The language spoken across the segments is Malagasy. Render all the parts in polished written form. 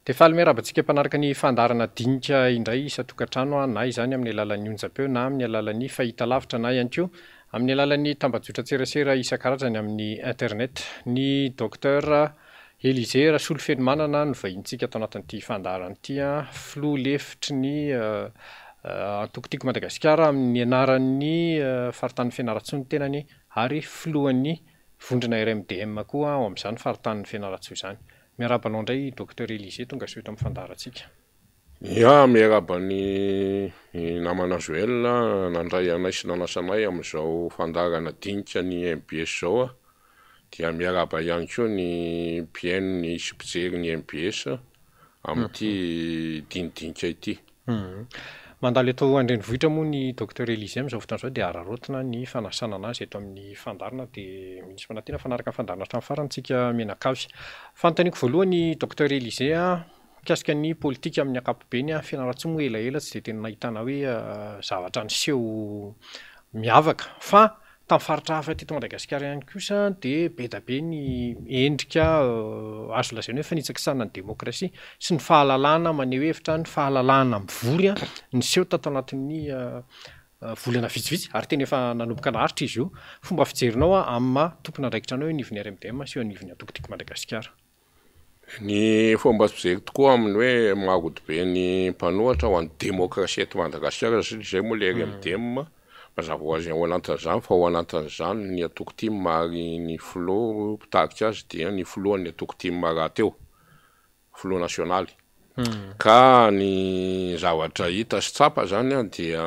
De faly miarabantsika mpanaraka ny fandarana dinika indray isa-tokantrano na izany amin'ny alalan'ny onjam-peo na amin'ny alalan'ny fahitalavitra na ihany koa amin'ny alalan'ny tambazotra tserasera isan-karazany amin'ny internet. Ny docteur Élisée Rasolofenomanana no vahintsika atao anatin'ity fandarana ity, filoha lefitry ny antokotiko Madagasikara amin'ny anaran'ny faritany Fianarantsoa ny tenany ary filohan'ny vondrona RMDM koa ao amin'izany faritany Fianarantsoa izany. Miarabanao indray docteur Élisée tonga soa eto amin'ny fandarantsika. Ya, miarabany namana Joël nandray anay sy nanasanay amin'izao fandarana dinika ny MPS zao dia miaraba ihany koa ny PN ny sy ny MPS amin'ity dinidinika ity. Mandalo eto Andrenivohitra moa ny docteur Élisée amin'izao fotoana izao dia ararotina ny fanasana anazy eto amin'ny fandarana dia misy manantena fanaraka ny fandarana hatramin'ny farantsika menakavy. Fanontaniako voalohany docteur Élisée mikasika ny politika amin'ny ankapobeny Fianarantsoa moa elaela tsy dia tena nahitana hoe zavatra niseho miavaka fa tamin'ny faritra hafa teto Madagasikara ihany kosa dia be da be ny endrika azo lazaina hoe fanitsakisana ny demokrasia sy ny fahalalana maneho hevitra, ny fahalalana mivory niseho tato anatin'ny volana vitsivitsy ary tena efa nanomboka naharitra izy io. Fomba fijerinao amin'ny maha tompona andraikitra anao nivon'ny RMDM sy nivon'ny antokotiko Madagasikara. Ny fomba fijery tokoa amin'ny hoe mahodibe ny mpanohatra ho an'ny demokrasia eto Madagasikara satria izay moa le RMDM mazava ho azy ao anatin'izany fa ao anatin'izany ny antokotimo ary ny filoha mpitarika azy dia ny filohan'ny antokotimo rahateo, filoha nasionaly. Ka ny zavatra hita sy tsapa zany dia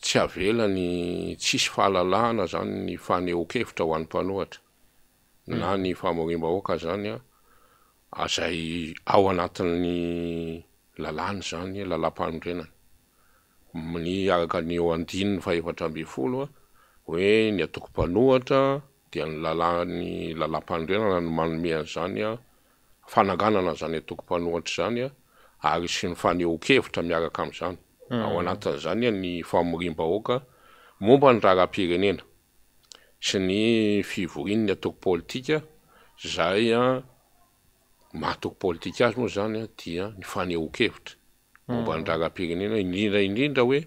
tsy avelany tsisy fahalalahana zany ny fanehoan-kevitra ho an'ny mpanohatra na ny famorim-bahoaka zany azay ao anatin'ny lalàna zany lalam-panondrenana. Ny araka ny eo andininy fa 720 hoe ny atoko-panohatra dia ny lalam-panondrenana no manome an'izany fananganana zany atoko-panohatra zany ary sy ny fanehoan-kevitra miaraka amin'izany. Ao anatin'izany ny famorim-bahoaka momba ny raharaham-pirenena sy ny fivorian'ny atoko-politika zay mahatoko-politika azy moa zany dia ny fanehoan-kevitra momba ny raharaham-pirenena indrindra hoe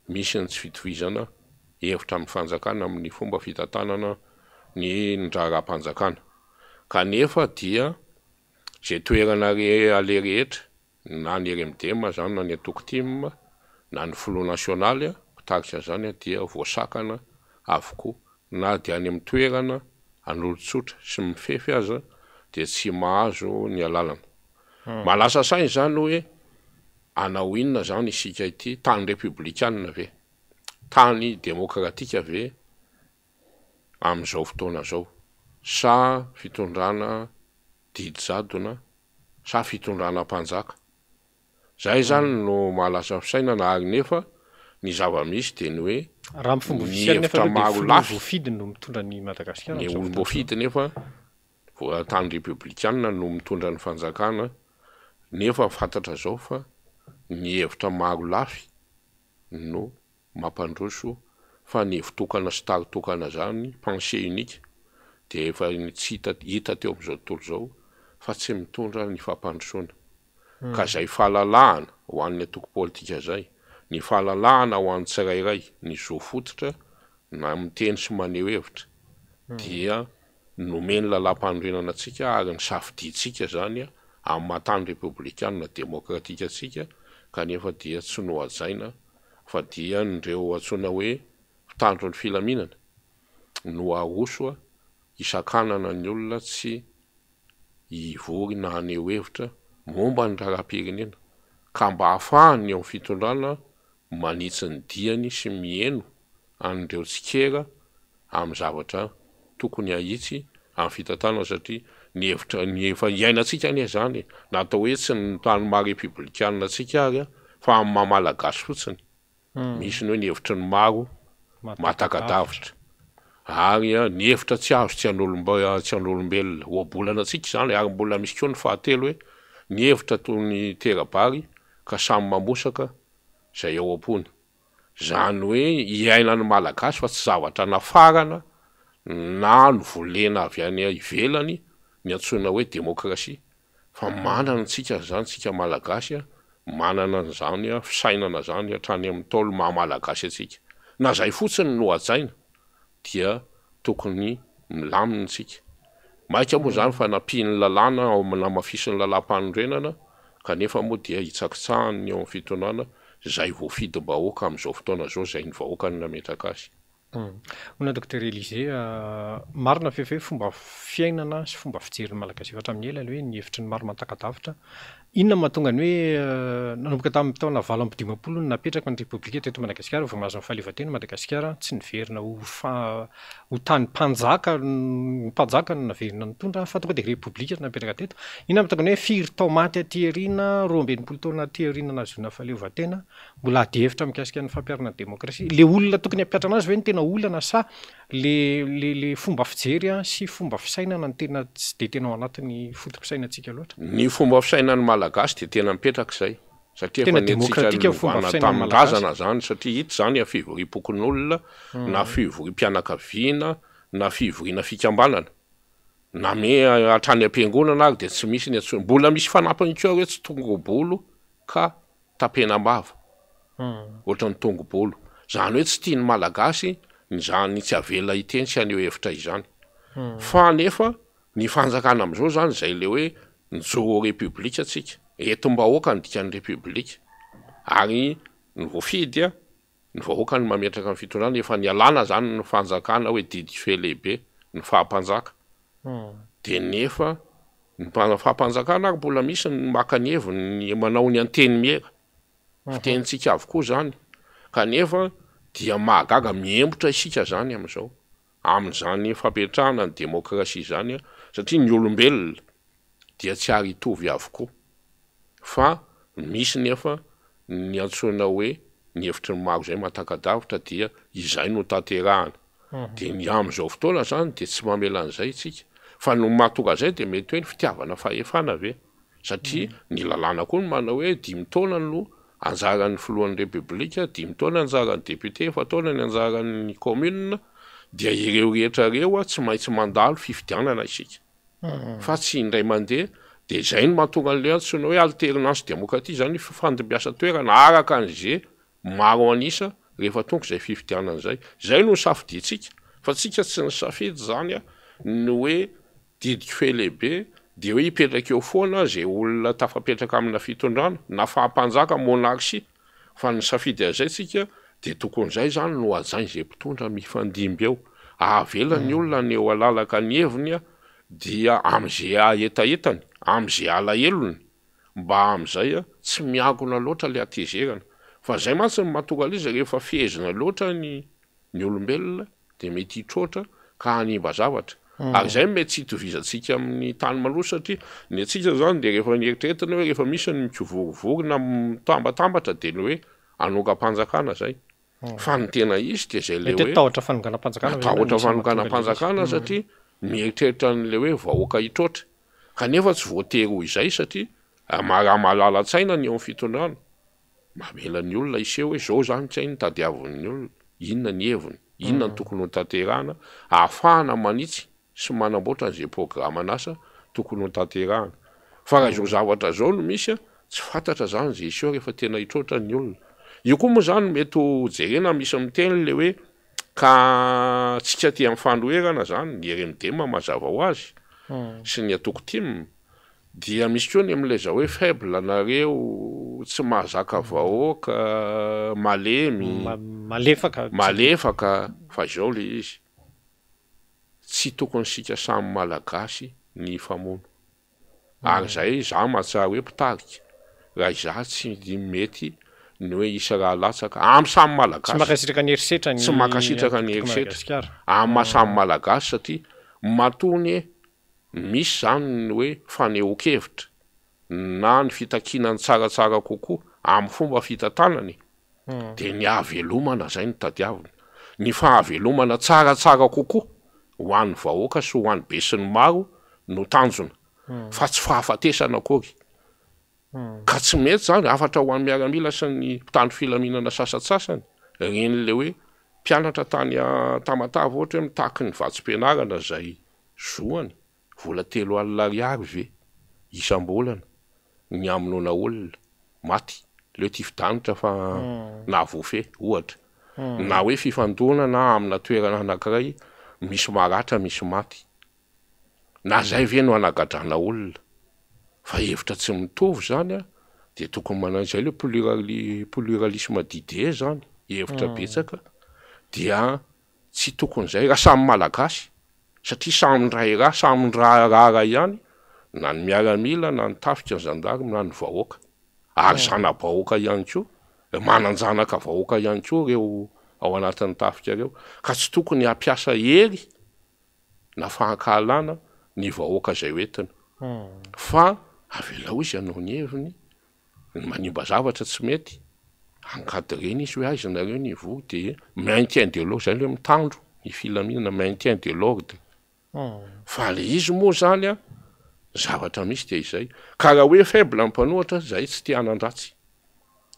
misy ny tsy fitovizana hevitra amin'ny fanjakana amin'ny fomba fitantanana ny raharaham-panjakana. Kanefa dia zay toerana ale rehetra na ny RMDM zany na ny antokotimo na ny filoha nasionaly mpitarika zany dia voasakana avokoa na dia any amin'ny toerana an'olon-tsotra sy mifefy aza dia tsy mahazo ny alalana. Malasa sainy zany hoe anao inona zany isika ity, tany republikanina ve, tany demokratika ve amin'izao fotoana zao, sa fitondrana didy jadona sa fitondrana mpanjaka. Zay zany no malasa saina na ary nefa ny zava-misy dia ny hoe raha fomba ofisialy nefa dia voafidy no mitondra ny Madagasikara. Ny olom-boafidy nefa tany republikanina no mitondra ny fanjakana nefa fantatra zao fa ny hevitra maro lafy no mampandroso fa ny hevitokana sy taritokana zany pensée unique dia efa tsy hita teo amin'izao tontolo zao fa tsy mitondra ny fampandrosoana. Ka zay fahalalahana ho an'ny atoko-politika zay, ny fahalalahana ho an'ny tsirairay ny zo fototra na miteny sy maneho hevitra dia nomeny lalam-panondrenana antsika ary ny safiditsika zany amin'ny mahatany republikanina demokratika atsika kanefa dia tsy nohajaina fa dia ndreo antsoina hoe mpitandro ny filaminana no aroso isan-kanana ny olona tsy hivory na haneho hevitra momba ny raharaham-pirenena ka mba hahafahany eo amin'ny fitondrana manitsy ny diany sy mieno an'ireo tsikera amin'ny zavatra tokony ahitsy amin'ny fitantanana satria ny hevitra ny efa iainantsika anie zany natao hoe tsy ny tany maha-republikanina atsika ary fa amin'ny maha-malagasy fotsiny misy ny hoe ny hevitra ny maro mahatakadavitra ary ny hevitra tsy azo tsy an'olombelona ohabolana atsika zany ary mbola misy koa ny fahatelo hoe ny hevitra toy ny terabary ka samy mamosaka zay ao am-pony. Zany hoe iainan'ny malagasy fa tsy zavatra nafarana na novolena avy any ivelany ny antsoina hoe demokrasia fa manana tsika zany tsika malagasy manana an'izany fisainana zany hatrany amin'ny taolo mahamalagasy atsika na zay fotsiny no ajaina dia tokony milaminy tsika maika moa zany fa nampiny lalàna ao namafisiny lalam-panorenana kanefa moa dia hitsakitsahany eo amin'ny fitonana zay voafidim-bahoaka amin'izao fotoana zao zay ny vahoaka ny nametraka azy. Ona Dr Élisée, marina fefe fomba fiainana sy fomba fijeriny malagasy efa hatramin'ny ela hoe ny hevitry ny maro mantakadavitra. Inona mahatonga ny hoe nanomboka tamin'ny taona 2015 no napetraka ny Repoblika teto Madagasikara vao mahazo ny fahaleovan-tena Madagasikara tsy niverina ho tany mpanjaka no naverina nitondra fa tonga dia Repoblika napetraka teto. Inona mahatonga ny hoe firy tao maty aty aoriana 12 taona aty aoriana nahazoana fahaleovan-tena mbola ady hevitra mikasika ny fampiarana ny demokrasia. Le olona tokony hampiatra anazy hoe ny tena olana sa le fomba fijery sy fomba fisainana ny tena tsy dia tena ao anatin'ny fotom-pisainantsika loatra. Ny fomba fisainan'ny malagasy dia tena mipetraka izay satria efa netsika novana tamin-drazana zany satria hita zany a fivoriam-pokon'olona na fivorim-pianakaviana na fivoriana fikambanana na me hatrany am-piangonana ary dia tsy misy ny atsony mbola misy fanampiny koa hoe tsy tongobolo ka tapenam-bava ohatra ny tongobolo zany hoe tsy tiany malagasy zany tsy avela hiteny sy aneo hevitra izany fa nefa ny fanjakana amin'izao zany zay le hoe nijoro repoblika atsika etom-bahoaka ny dikan'ny repoblika ary ny voafidy ny vahoaka ny mametraka ny fitondrana efa ny alana zany ny fanjakana hoe didy fe lehibe ny fahampanjaka dia nefa ny fahampanjakana ary mbola misy ny maka ny heviny manao ny anteny miera fitenitsika avokoa zany kanefa dia mahagaga miembotra isika zany amin'izao amin'izany fampetrahana ny demokrasia zany satria ny olombelona dia tsy ary hitovy avokoa fa misy nefa ny antsoina hoe ny hevitry ny maro zay matakadavitra dia izay no tanterahana dia ny amin'izao fotoana zany dia tsy mamela an'izay tsika fa no mahatonga zay dia mety hoe ny fitiavana fahefana ve satria ny lalàna koa no manao hoe 5 taona no anjaran'ny filohan'ny repoblika 5 taona anjaran'ny député 4 taona ny anjaran'ny commune dia ireo rehetrareo tsy maintsy mandalo fifidianana isika fa tsy indray mandeha dia izay no mahatonga an'ilay antsoina hoe alternance démocratie zany fifandimbiasa toerana araka an'izay maro anisa rehefa tonga izay fifidianana zay no safiditsika fa tsika tsy ny safidy zany ny hoe didy fe lehibe dia hoe hipetraka eo foana zay olona tafapetraka amina fitondrana na fahampanjaka monarchie fa ny safidy azay tsika dia tokony zay zany no ajainy zay mpitondra mifandimby eo avela ny olona ny eo alalaka ny heviny dia am'izay aetaetany am'izay alahelony mba am'izay tsy miagona loatra le atezerana fa zay mantsy ny mahatonga izy rehefa fehezina loatra ny olombelona dia mety hitrotra ka hanimba zavatra ary zay mety tsy hitovizantsika amin'ny tany maloha satria ny atsika zany dia rehefa nieritreretana hoe rehefa misy ny mikivorivory na mitambatambatra dia ny hoe anokam-panjakana zay fa ny tena izy dia zay le hoe tahotra fanonganam-panjakana satria mieritreritra n'le hoe vahoaka hitrotra kanefa tsy voatery ho izay satria mahalala-tsaina ny eo amin'ny fitondrana mamela ny olona iseho hoe zao zany tsy hainy tadiavin'ny olona inona ny heviny inona ny tokony ho tanterahana ahafahana manitsy sy manamboatra an'izay programa anasa tokony ho tanterahana fa raha izao zavatra zao no misy tsy fantatra zany zay iseho rehefa tena hitrotra ny olona io koa moa zany mety ho jerena misy miteny le hoe ka tsika ty amin'ny fanoherana zany ny RMDM mazava ho azy sy ny atoko-timina dia misy koa ny amin'ilay zao hoe faible nareo tsy mahazaka vahoaka malefaka fa zao le izy tsy tokony sika samy malagasy ny famono ary zay za mahatsara hoe mpitarika raha iza tsy mety ny hoe isa raha latsaka amin'ny samy malagasy tsy makasitraka ny herisetra amin'ny mahasamy malagasy satria matony misy zany ny hoe fanehoan-kevitra na ny fitakinany tsaratsara kokoa amin'ny fomba fitantanany dia ny havelomana zay ny tadiavina ny fahavelomana tsaratsara kokoa ho an'ny vahoaka sy ho an'ny be sy ny maro no tanjona fa tsy fahafatesana akory ka tsy mety zany afatra ho an'ny miaramila sy ny mpitandro filaminana sasatsasany reny le hoe mpianatra tany Tamatave ohatra hoe mitaky ny vatsim-pianarana zay zoany vola 3 alina ariary ve isam-bolana ny aminona olona maty leo ty fidanitra fa navofe ohatra na hoe fifandona na amina toerana anankiray misy maratra misy maty na zay ve no anagadrana olona fa hevitra tsy mitovy zany a de tokony manan'izay le pluralisme d'idées zany hevitra betsaka dia tsy tokony zay raha samy malagasy satria samy raha samy raha ihany na ny miaramila na ny tafika ny gendarme na ny vahoaka ary zana-bahoaka ihany koa mananjanaka vahoaka ihany koa reo ao anatin'ny tafika reo ka tsy tokony hampiasa hery na fahankahalana ny vahoaka zay hoentina fa avela izy anao ny heviny ny manimba zavatra tsy mety hankadreny izy hoe aiza nareo ny vo de maintien de l'ordre zay le mitandro ny filaminana maintien de l'ordre fa le izy moa zany a zavatra misy de izay ka raha hoe faible ny mpanohatra zay tsy tia hanandratsy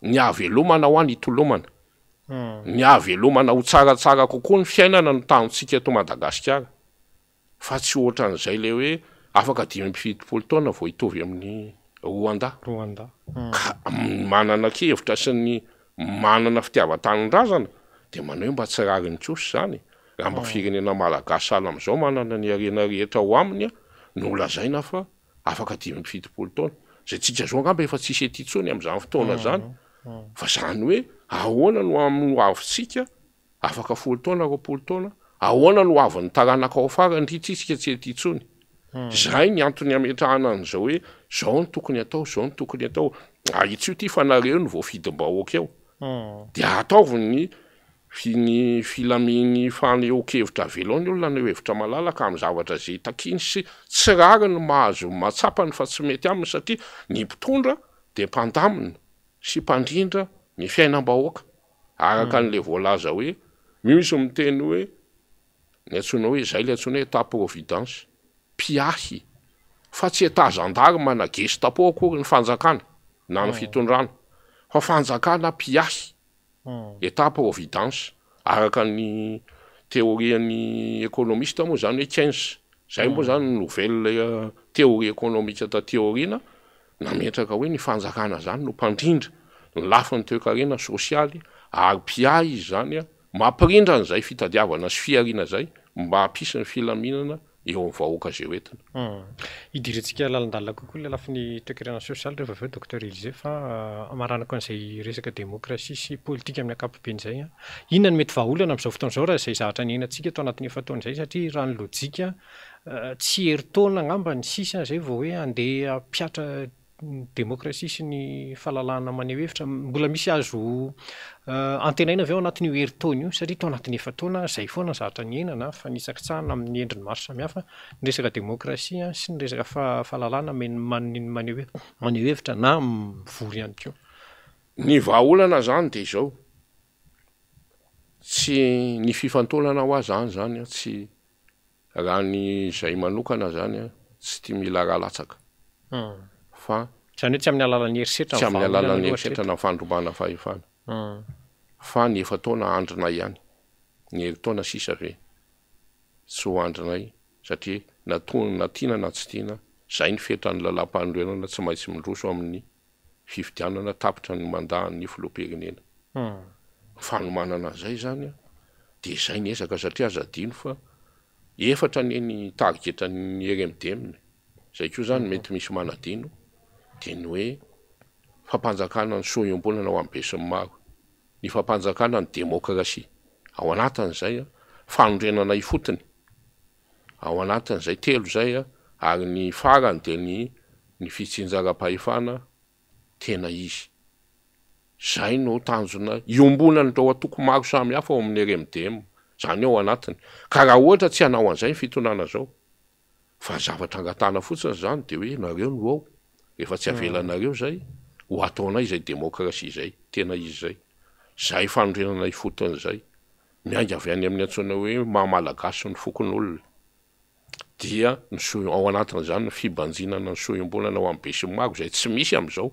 ny avelomana ho any hitolomana ny avelomana ho tsaratsara kokoa ny fiainana no tanontsika eto Madagasikara fa tsy ohatran'izay le hoe afaka 5-7 taona vao hitovy amin'ny Rwanda ka manana kevitra sy ny manana fitiavan-tanindrazana de manao mba tsy rariny kosa zany raha mba firenena malagasy sahala am'izao manana ny arena rehetra ho aminy no lazaina fa afaka 5-7 taona zay tsika zao angamba efa tsisy ety intsony am'izany fotoana zany fa zany hoe ahoana no amin'ny avitsika afaka 10 taona 20 taona ahoana no avin'ny taranaka ao afara ndritsitsika tsy ety intsony zay ny antony ametrahana an'izao hoe zao ny tokony atao zao ny tokony atao itsy io ty fanareo ny voafidim-bahoaka eo de ataovy ny filaminy faneho-kevitra velony olona ny hevitra malalaka amin'ny zavatra zay takiny sy tsy rary ny mahazo matsapany fa tsy mety aminy satria ny mpitondra de mpandamina sy mpandrindra ny fiainam-bahoaka araka an'le voalaza hoe misy miteny hoe ny antsoina hoe zay le antsoina hoe état providence piahy fa tsy état gendarme na gestapo akory ny fanjakana na ny fitondrana fa fanjakana piahy état providence araka ny théorian'ny économiste moa zany hoe Keynes zay moa zany nouvelle théorie économique ta théorina nametraka hoe ny fanjakana zany no mpandrindra ny lafiny toe-karena sosialy ary piahy izy zany a mampirindra an'izay fitadiavana sy fiarina zay mba hampisy ny filaminana eo amin'ny vahoaka zay hoentina idirantsika lalandalina kokoa le lafiny toe-karena sosialy rehefa aveo docteur Élisée fa maranako an'izay resaka démocratie sy politika amin'ny ankapobeny zay a inona no mety vahaolana amin'izao fotoana izao raha izay zavatra niainantsika tao anatin'ny efa-taona izay satria raha ny lojika tsy herintaona angamba ny sisa zay vao hoe andeha mpiatra démocratie sy ny fahalalahana maneho hevitra mbola misy azo antenaina avy ao anatin'io herintaona io satria tao anatin'ny efa-taona zay foana ny zavatra niainana fa nisakitsahana amin'ny endriny maro samihafa ny resaka démocratie sy ny resaka fahalalahana maneho hevitra na mivory ihany koa ny vahaolana zany de izao tsy ny fifantonana ho azy zany tsy raha ny zay manokana zany tsy tia mila raha latsaka fa zany hoe tsy amin'ny alalan'ny herisetra tsy amin'ny alalan'ny herisetra na fandrombana fahefana fa ny efa-taona andrina ihany ny herintaona sisa ve tsy ho andrinay satria na tiana na tsy tiana zay ny fetran'ny lalam-pandroenana tsy maintsy mindroso amin'ny fifidianana tapitra ny mandahan'ny filoham-pirenena fanomanana zay zany de zay ny ezaka satria azadino fa efatra ny targetran'ny RMDM zay koa zany mety misy manadino de ny hoe fampanjakana ny sohim-bolana ho ambe sy ny maro ny fampanjakana ny démocratie ao anatin'izay fanondrenana ifotony ao anatin'izay telo zay ary ny farany de ny fitsinjara-pahefana tena izy zay no tanjona iombonany tao atoko maro samy hafa ao amin'ny RMDM zany ao anatiny ka raha ohatra tsy hanao an'izay ny fitonana zao fa zavatra angatana fotsiny zany de hoe nareo no ao rehefa tsy avelanareo zay ho ataonay zay démocratie zay tena izy zay fanondrenana ifotony zay miainga avy any amin'ny antsoina hoe mahamalagasy ny fokon'olona dia ny ao anatin'izany ny fibanjinana ny sohim-bolana ho amin'ny be sy maro zay tsy misy am'izao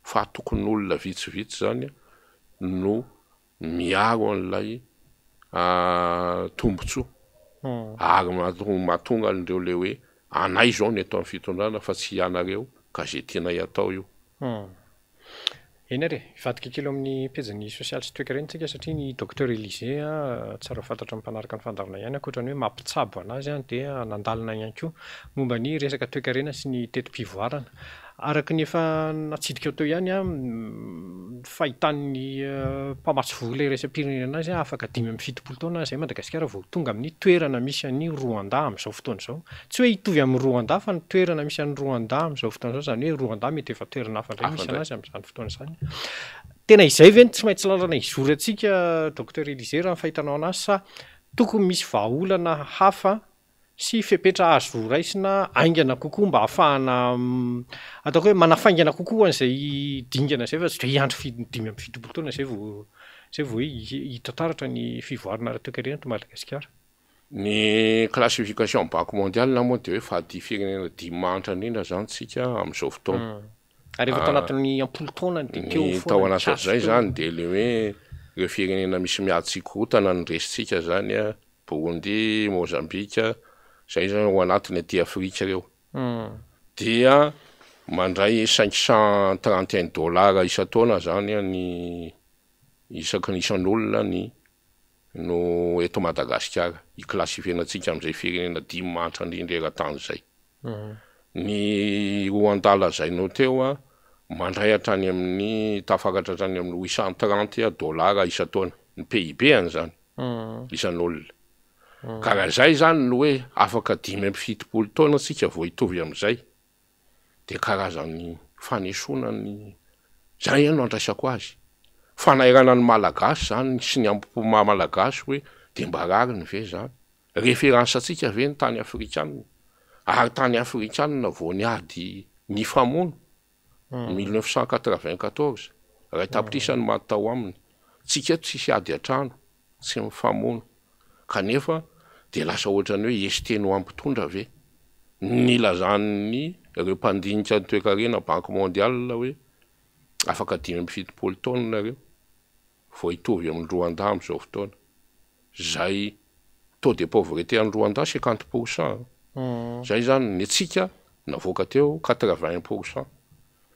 fa tokon'olona vitsivitsy zany no miaro an'ilay tombotsoa ary mahatonga an'ireo le hoe anay zao ny eto amin'ny fitondrana fa tsy ianareo ka zay tena atao io. Eny ary ivadika kely amin'ny pejiny sosialy sy toekarena tsika satria ny docteur Élisée tsara fantatra amin'ny mpanaraka ny fandarina ihany ankoatra ny hoe mampitsabo anazy dia nandalina ihany koa momba ny resaka toekarena sy ny tetom-pivoarana. Araka ny efa natsidika teo ihany fahitan'ny mpamatsy vola iraisam-pirenena azy afaka 5-7 taona izay Madagasikara vao tonga amin'ny toerana misy an'ny Rwanda amin'izao fotoana izao. Tsy hoe hitovy amin'ny Rwanda fa ny toerana misy an'ny Rwanda amin'izao fotoana izao, izany hoe Rwanda mety efa toerana hafa indray misy anazy amin'izany fotoana izany. Tena izay ve tsy maintsy lalana izorantsika docteur Élisée raha ny fahitanao anazy sa tokony misy vahaolana hafa sy fepetra azo raisina aingana kokoa mba ahafahana ataoko hoe manafaingana kokoa an'izay dingana izay fa tsy hoe hiandry 5-7 taona izay vao hita taratra ny fivoarana ara-toekarena eto Madagasikara. Ny classification Banque mondiale na moa dia hoe fahadia firenena 5 mahantra indrindra zany tsika amin'izao fotoana. Ary efa tao anatin'ny 10 taona dia teo foana. Tao anatin'izay zany dia le hoe ireo firenena misy miadon-tsikorontana no resintsika zany Burundi, Mozambique, zay zany ao anatiny aty Afrika ireo. Dia mandray $531 isan-taona zany ny isaky ny isan'olona no eto Madagasikara iklasifenantsika amin'izay firenena 5 mahantra indrindra eran-tany zay. Ny Rwanda lazainao teo mandray hatrany amin'ny tafakatra hatrany amin'ny $830 isan-taona ny PIB-any zany isan'olona. Ka raha zay zany no hoe afaka 5-7 taona tsika vao hitovy amin'izay dia karazany fanesonany zay no andraisako azy. Fanairana ny malagasy zany sy ny ampo-maha malagasy hoe dia mba rariny ve zany. Référensantsika ve ny tany afrikanina. Ary tany afrikanina vao niady ny famono 1994 raha tapitrisa ny matao aminy. Tsika tsisy ady atrano tsy mifamono. Kanefa dia lasa ohatrany hoe esite no ampitondra ve. Nilazan'ny ireo mpandinika ny toekarena Banque mondiale hoe afaka 5-7 taona nareo vao hitovy amin'ny Rwanda amin'izao fotoana. Zay taux de pauvreté any Rwanda 50%. Zay zany ny tsika navoaka teo 80%.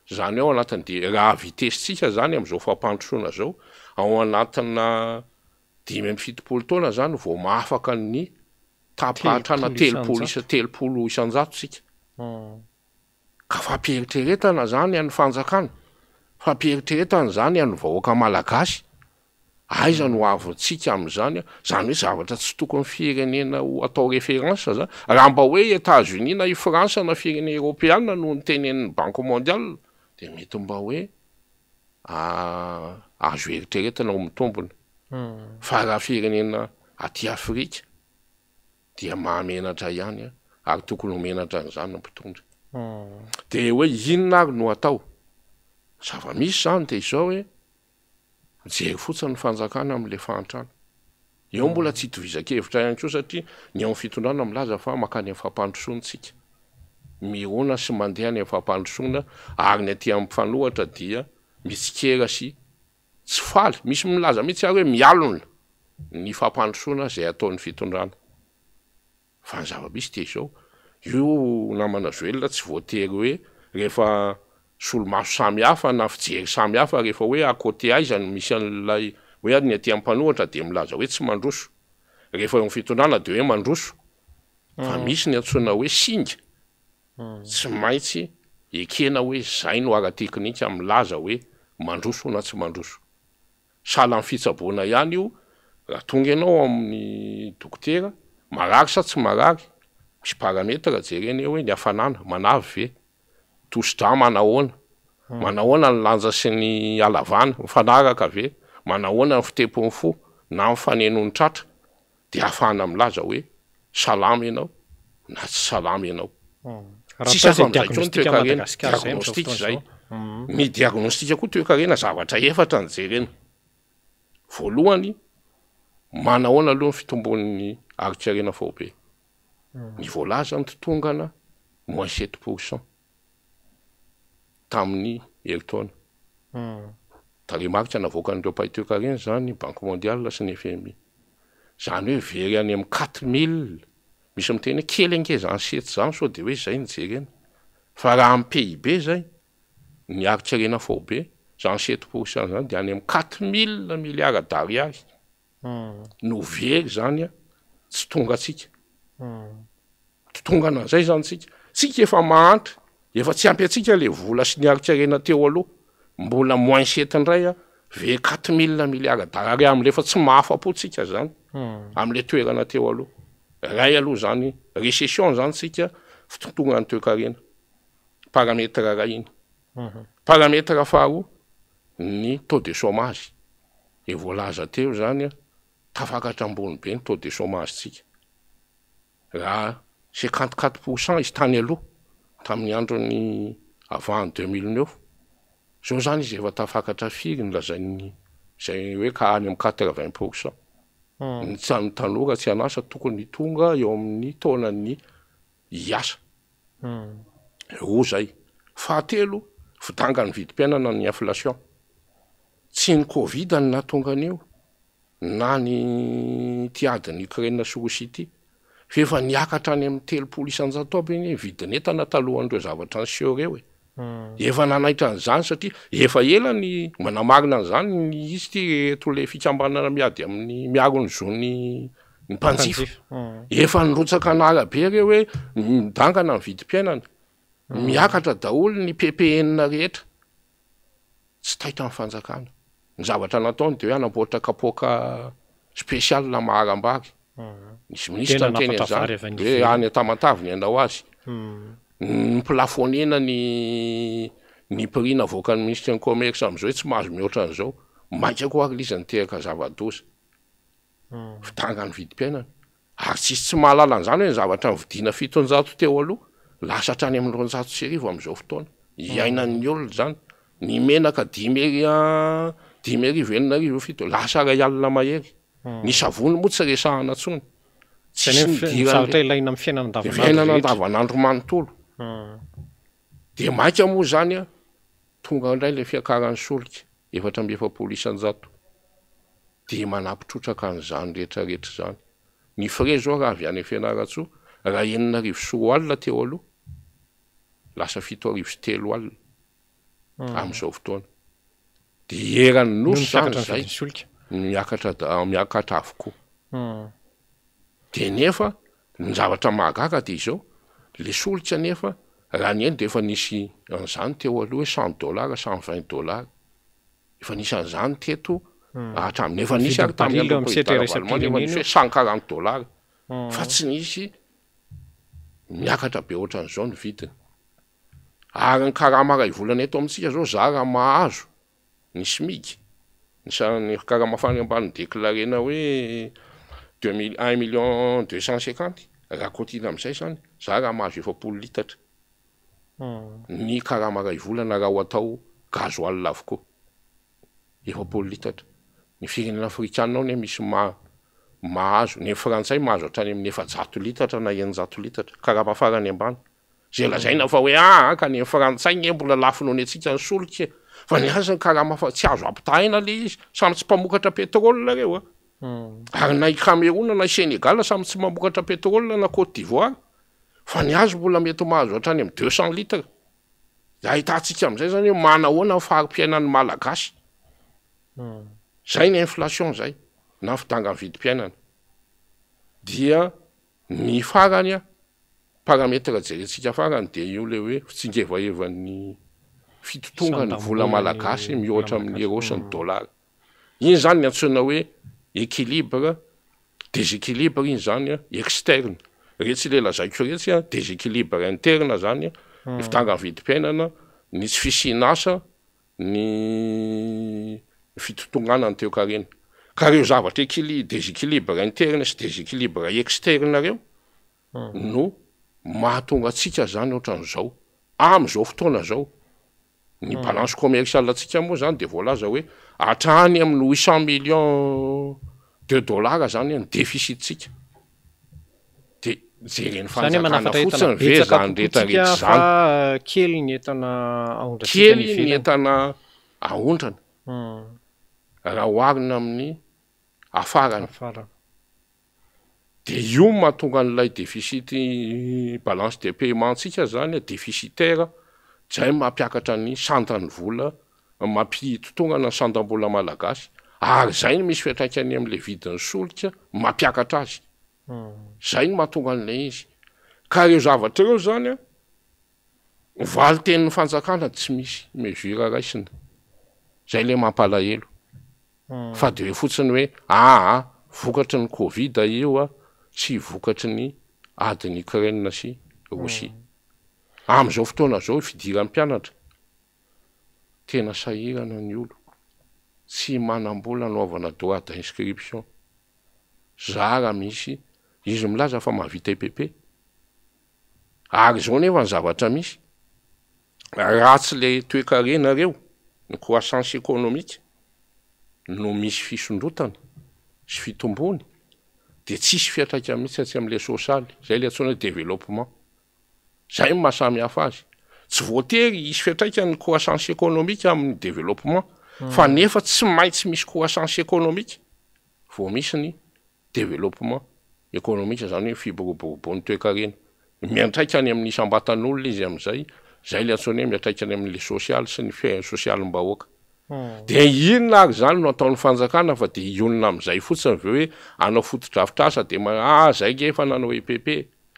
Zany ao anatiny dia raha vitesitsika zany amin'izao fampandrosoana zao ao anatina 5-7 taona zany vao mahafaka ny tapatrana 30 isan-jato tsika. Ka fampieritrretana zany any fanjakana. Fampieritrretana zany any vahoaka malagasy. Aiza no avontsika amin'izany zany hoe zavatra tsy tokony firenena atao référence zany. Raha mba hoe États-Unis na i Fransa na firenena Européenne no nitenen'ny Banque mondiale dia mety mba hoe azo eritreretana ho mitombona. Fa raha firenena aty Afrika dia mahamenatra ihany ary tokony homenatra an'izany mpitondra. Dia hoe inona ary no atao? Zava-misy zany dia izao hoe mijery fotsiny ny fanjakana amin'ilay fahantrana. Eo mbola tsy hitovizan-kevitra ihany koa satria ny ao amin'ny fitondrana milaza fa makany amin'ny fampandrosoantsika. Mirona sy mandeha ny amin'ny fampandrosoana ary ny aty amin'ny fanohatra dia mitsikera sy tsy faly. Misy milaza mihitsy ary hoe mialona ny fampandrosoana izay ataon'ny fitondrana. Fa ny zava-misy dia izao. Io namana Joelina tsy voatery hoe rehefa solomaso samy hafa na fijery samy hafa rehefa hoe akote aiza no misy an'ilay hoe ny aty amin'ny mpanoratra dia milaza hoe tsy mandroso. Rehefa eo amin'ny fitondrana dia hoe mandroso. Fa misy ny antsoina hoe singa. Tsy maintsy ekena hoe zay no ara-teknika milaza hoe mandroso na tsy mandroso. Sahala amin'ny fitsaboana ihany io raha tonga ianao amin'ny dokotera marary sa tsy marary. Misy parametra jerena hoe ny hafanana manavy ve. Tosi-drà manahoana. Manahoana ny lanja sy ny halavana mifanaraka ve. Manahoana ny fitempon'ny fo na ny fanenon'ny tratra. Dia ahafahana milaza hoe salama ianao na tsy salama ianao. Tsisy afa amin'izay koa ny toekarena. Diagnostika zay. Ny diagnostika koa toekarena zavatra efatra ny jerena. Voalohany manahoana aloha ny fitombon'ny arikarena fobe. Ny voalaza ny totongana -7% tamin'ny heritaona. Taremarika navoaka an'ireo mpahay toekarena zany Banque mondiale sy ny FMI. Zany hoe very any amin'ny 4000. Misy miteny kely angeza ny 7 zany sao dia hoe zay ny jerena. fa raha amin'ny PIB zay ny aritrarena fobe zany 7% zany de any amin'ny 4000 milliards d'ariary no very zany a tsy tonga atsika tongana zay zany tsika efa mahantra efa tsy ampy atsika le vola sy ny aritrarena teo aloha mbola moins 7 indray a ve 4000 milliards d'ariary am'lefa tsy mahafapo tsika zany am'le toerana teo aloha ray aloha zany récession zany tsika fitotongany toe-karena paramètre ray iny paramètre faharoa ny taux de chômage e voalaza teo zany a tafakatra ambony be ny taux de chômage tsika raha 54% izy tany aloha tamin'ny androny avant 2009 zao zany izy efa tafakatra firy ny lazainy zay hoe ka any amin'ny 80%. Ny tanora tsy anasa tokony tonga eo amin'ny taonany iasa. Ho zay. Fahatelo, fitangany vidim-piainana ny inflation. Tsy ny Covid ny nahatonga an'io, na ny tiadiny Ukraine sy Rosia ity. Fefa niakatra any amin'ny 300 aby ny vidin'entana talohan'ireo zavatra niseho reo e. Efa nanaitra an'izany satria efa ela ny manamarina an'izany ny izy ty eto le fikambanana miady amin'ny miaro ny zony ny mpanjifa. Efa nirotsaka an'arabe reo hoe midangana ny vidim-piainana. Miakatra daholo ny PPN rehetra. Tsy taitra amin'ny fanjakana. Ny zavatra nataony dia hoe hanamboatra kapoaka spécial na maharambary. Nisy ministra teny an'izany hoe any Tamatavy ny andao azy. Ny plafonena ny prix navoaka ny ministre ny commerce am'izao tsy mahazo mihoatra an'izao. Maika koa ary izy niteraka zava-doza. Fitangany vidim-piainana. Ary tsy mahalala an'izany hoe ny zavatra nividiana 700 teo aloha. Lasa hatrany amin'ny 200 sy arivo am'izao fotoana. Iainan'ny olona zany. Ny menaka 10,000 fito. Lasa ray alina mahery. Ny savony moa tsy resahana tsony. Tsy zavatra ilaina amin'ny fiainana andavanandro manontolo. De maika moa zany a tonga indray le fiakaran'ny solika 470. De manampitrotraka an'izany rehetrarehetra zany. Ny frais zao raha avy any Fianaratsoa raha 900 alina teo aloha lasa 703 alina am'izao fotoana. De eran'ny nosy zany zay miakatra avokoa. De nefa ny zavatra mahagaga de izao le solika nefa raha ny eny de efa nisy an'izany teo aloha $100 $120. Efa nisy an'izany teto hatramin'ny efa nisy ary tamin'ny $140. Fa tsy nisy miakatra be ohatran'izao ny vidiny. Ary ny karama ray volana eto amintsika zao za raha mahazo ny SMIC. Ny karama fany ambany deklarena hoe 1,250,000 raha kotina amin'izay zany za raha mahazo 70 litatra. Ny karama ray volana raha ho atao gazoil avokoa 70 litatra. Ny firenena afrikanina ao ne misy mahazo ny Frantsay mahazo hatrany amin'ny 400 litatra na 100 litatra karama farany ambany. Zay lazaina fa hoe ka ny Frantsay ny mbola lafo noho ny antsika ny solika. Fa ny azy ny karama fa tsy azo ampitahina le izy samy tsy mpamokatra pétrole reo a. Ary na i Cameroun na i Sénégal samy tsy mamokatra pétrole na Côte d'Ivoire. Fa ny azy mbola mety mahazo hatrany amin'ny 200 litatra. Ahitantsika amin'izay zany hoe manahoana ny fahari-piainan'ny malagasy. Zay ny inflation zay na fitangany vidim-piainana. Dia ny farany a paramètre jerentsika farany de io le hoe fitsingevaevan'ny fitotongany vola malagasy mihoatra amin'ny euro sy ny dollar. Iny zany ny antsoina hoe équilibre, déséquilibre iny zany externe. Retsy le lazaiko retsy déséquilibre interne zany ny fitangany vidim-piainana, ny tsy fisinasa, ny fitotongana ny toe-karena. Ka reo zavatra déséquilibre interne sy déséquilibre externe reo no mahatonga atsika zany ohatran'izao am'izao fotoana zao. Ny balance commerciale atsika moa zany de voalaza hoe hatrany amin'ny 800 millions de dollars zany ny déficitsika. De jereny fanjakana fotsiny ve zany rehetrarehetra zany. Kely ny entana ahondratsika kely ny entana ahondrana. Raha oharina amin'ny afarany. dia io mahatonga an'ilay déficit balance de paiement-ntsika zany déficitaire zay mampiakatra ny santany vola mampitotongana ny sandam-bola malagasy ary zay no misy fiatraikany amin'le vidin'ny solika mampiakatra azy zay no mahatonga an'ilay izy ka ireo zavatra ireo zany a valy tenin'ny fanjakana tsy misy mesure raisina zay le mampalahelo fa de hoe fotsiny hoe vokatry ny covid io a tsy vokatry ny adiny Ukraine sy Rosia am'izao fotoana zao fidiran'ny mpianatra tena sahirana ny olo tsy manam-bola anaovana droit d'inscription zara misy izy milaza fa mahavita IPP ary zao nefa ny zavatra misy ratsy le toe-karenareo ny croissance économique no misy fisondrotana sy fitombony de tsisy fiatraikany mihitsy atsy am'le sosialy zay le atsoina développement zay mahasamy hafa azy tsy voatery isy fiatraikany croissance économique amin'ny développement fa nefa tsy maintsy misy croissance économique vao misy ny développement économique zany hoe fiboroboroboan'ny toe-karena miantraikany amin'ny isam-batan'olona izy am'izay zay le atsoina hoe miantraikany amin'le sosialy sy ny fiainana sosialim-bahoaka de inona ary zany no ataon'ny fanjakana fa de ionona am'izay fotsiny ve hoe anao fotodrafitrasa de zay ge efa nanao EPP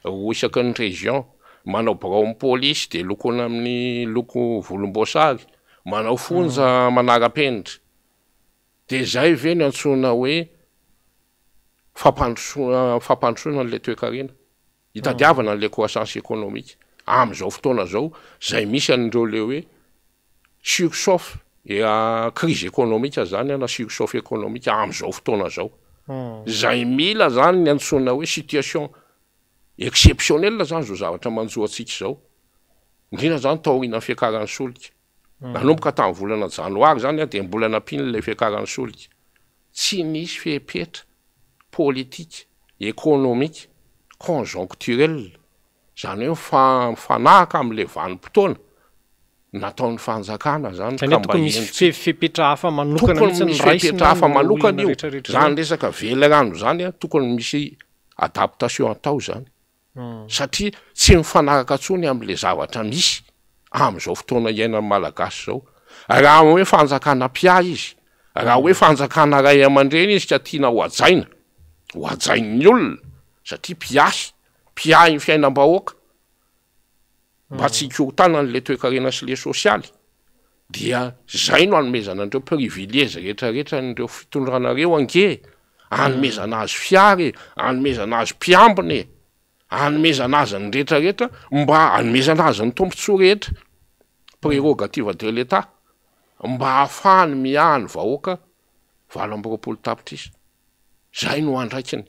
ro isaky ny région manao braon police de lokona amin'ny loko volomboasary manao fonja manara-penitra de zay ve ny antsona hoe fampandrosoana an'le toe-karena hitadiavana an'le croissance économique am'izao fotoana zao zay misy an'ireo le hoe surchauffe crise économique zany na surchauffe économique am'izao fotoana zao zay mila zany ny antsona hoe situation exceptionnelle zany zao zavatra manjo atsika zao indrindra zany taorina fiakaran'ny solika nanomboka tamin'ny volana janoary zany de mbolana piny le fiakaran'ny solika tsy nisy fepetra politique économique conjoncturel zany hoe fanahaka am'le vanim-potoana nataon'ny fanjakana zany ka mba misy fepetra hafa manokana misy fepetra hafa manokana io zany resaka velerano zany tokony misy adaptation atao zany satria tsy mifanaraka tsony am'le zavatra misy am'izao fotoana iainan'ny malagasy zao raha hoe fanjakana pia izy raha hoe fanjakana ray aman-dreny izy ka tiana hoajain'ny olona satria pia ny fiainam-bahoaka mba tsy hikorontanana le toe-karena sy le sosialy dia zay no anomezana andreo privilège rehetrarehetra n'ireo fitondranareo ange anomezana azy fiary anomezana azy mpiambiny anomezana azy ny rehetrarehetra mba anomezana azy ny tombontsoa rehetra prérogative de l'État mba hahafahany miahany vahoaka 20 tapitrisa zay no andraikiny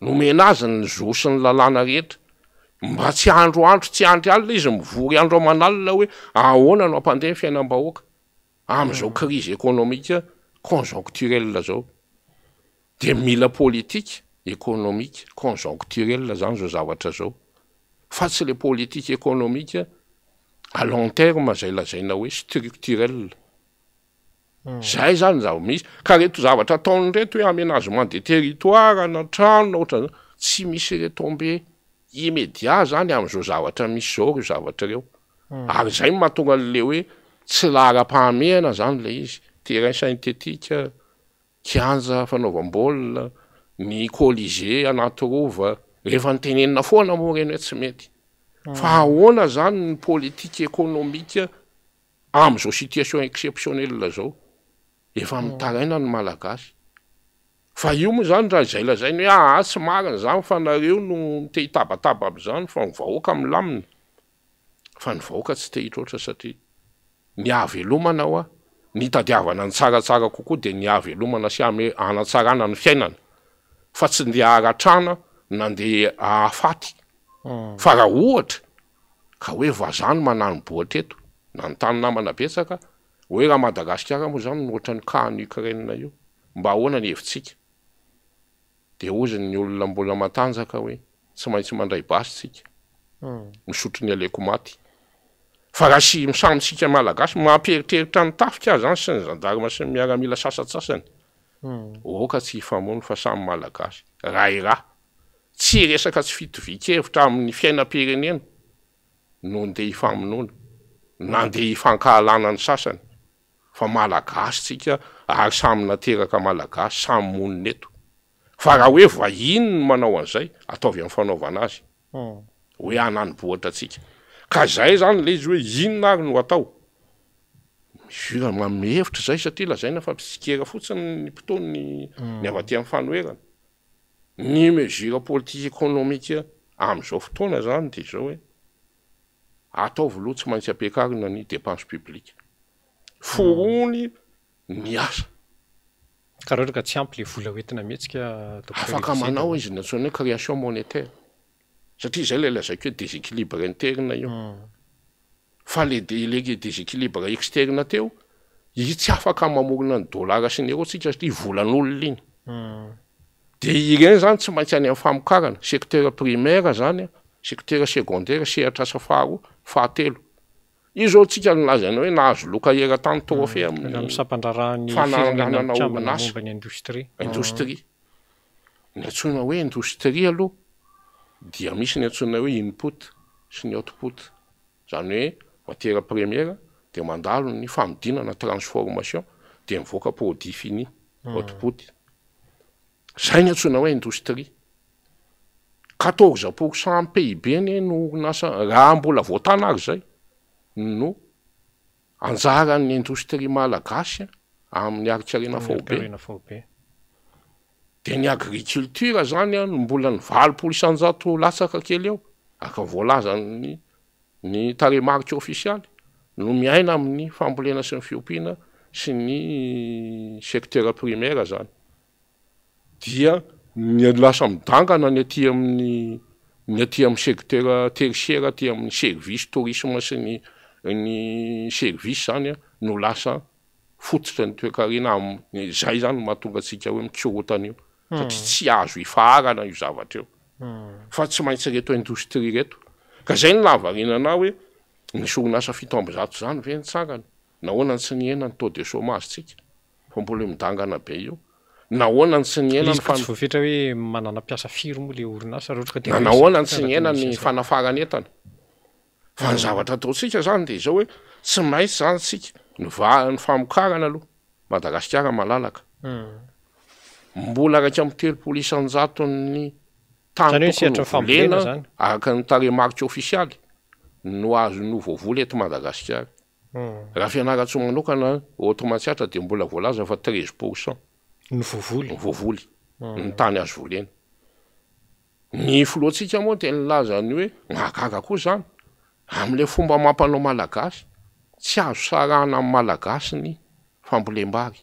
nomena azy ny zo sy ny lalàna rehetra mba tsy androandro tsy andry alina izy mivory andro amanalina hoe ahoana no ampandeha fiainam-bahoaka am'izao crise économique conjoncturelle zao de mila politique économique conjoncturelle zany zao zavatra zao fa tsy le politique économique à long terme zay lazaina hoe structurelle zay zany zao misy ka reto zavatra ataony reto hoe aménagement de territoire na trano na ohatrany tsy misy retombé immédiat zany am'izao zavatra misy zao reo zavatra reo ary zay mahatonga an'le hoe tsy lahara-pahamehana zany le izy terrain synthétique kianja fanaovam-baolina ny colisée anaty rova rehefa nitenenina foana moa reny hoe tsy mety fa ahoana zany ny politique économique am'izao situation exceptionnelle zao efa mitaraina ny malagasy fa io moa zany raha zay lazainy hoe tsy marina zany fa nareo no te hitabataba am'izany fa ny vahoaka milamina fa ny vahoaka tsy te hitroatra satria ny avelomana ao ny tadiavana ny tsaratsara kokoa de ny avelomana sy anatsarana ny fiainana fa tsy ndeha haratrana nandeha ahafaty fa raha ohatra ka hoe vazany manamboatra eto na ny tany namana betsaka hoe raha Madagasikara moa zany nohatra ny kahany Ukraine io mba ahoana ny hevitsika de oziny ny olona mbola matanjaka hoe tsy maintsy mandray basy tsika misotro ny aleko maty fa raha sy misamitsika malagasy mamperitreritra ny tafika zany sy ny zandarima sy ny miaramila sasatsasany oka tsy hifamono fa samy malagasy raha tsy resaka tsy fitovikevitra amin'ny fiainam-pirenena no ndeha hifamonoana nandeha hifankahalana ny sasany fa malagasy tsika ary samy nateraka malagasy samy monina eto fa raha hoe vahiny no manao an'izay ataovy amin'ny fanaovana azy hoe hanany bohatra tsika ka zay zany le izy hoe inona ary no atao jura manome hevitra zay satria lazaina fa psikera fotsiny ny mpitony ny avy aty amin'ny fanoherana ny mesure politique économique amin'izao fotoana zany dia zao hoe ataovy loha tsy maintsy ampiakarina ny dépense publique forony ny asa ka raha ka tsy ampy le vola hoentina mihetsika afaka manao izy ny antsoina hoe création monétaire satria zay le lazaiko hoe déséquilibre interne io fa le déséquilibre externe teo izy tsy afaka mamorona ny dollara sy ny euro tsika satria volan'olona iny dia ireny zany tsy maintsy any amin'ny famokarana secteur primaire zany secteur secondaire sehatra asa fahatelo izao tsika nilazana hoe nahazo loka era-tany trophée amin'ny fananganana orinasa indostrie ny antsoina hoe indostrie aloha dia misy ny antsoina hoe input sy ny output zany hoe matière première dia mandalo ny famidinana transformation dia mivoaka produit fini output zay ny antsoina hoe indostrie 14% PIB ny no orinasa raha mbola voatana ary zay no anjaran'ny indostrie malagasy amin'ny aritsarena faobe dia ny agriculture zany no mbola ny 20% latsaka kely eo aka voalaza ny taremarika ofisialy no miaina amin'ny fambolena sy ny fiompiana sy ny secteur primaire zany dia ny lasa midangana ny aty amin'ny secteur tertiaire aty amin'ny service tourisme sy ny service zany no lasa fototra ny toekarena zay zany mahatonga atsika hoe mikorotana io satria tsy azo ifaharana io zavatra eo fa tsy maintsy reto indostrie reto ka zay ny lavarinana hoe nisy orinasa 700 zany ve nitsangana nahoana tsy niena ny taux de chômage tsika fa mbola midangana be io nahoana ny tsy niena ny voafetra hoe manana piasa firy moa le orinasa nahoana ny tsy niena ny fanafaranetana fa ny zavatra ataotsika zany dia zao hoe tsy maintsy zany tsika ny famokarana aloha Madagasikara malalaka mbola raika amin'ny 300 ny tany tokony araka ny taremarika ofisialy no azo no voavola eto Madagasikara raha fianaratsy manokana automatsiatra dia mbola voalaza fa 13% ny voavoly ny tany azo volena ny filohantsika moa dia nilaza ny hoe mahagaga koa zany amin'ilay fomba mampanao malagasy tsy azo sarahana amin'ny malagasy ny fambolem-bary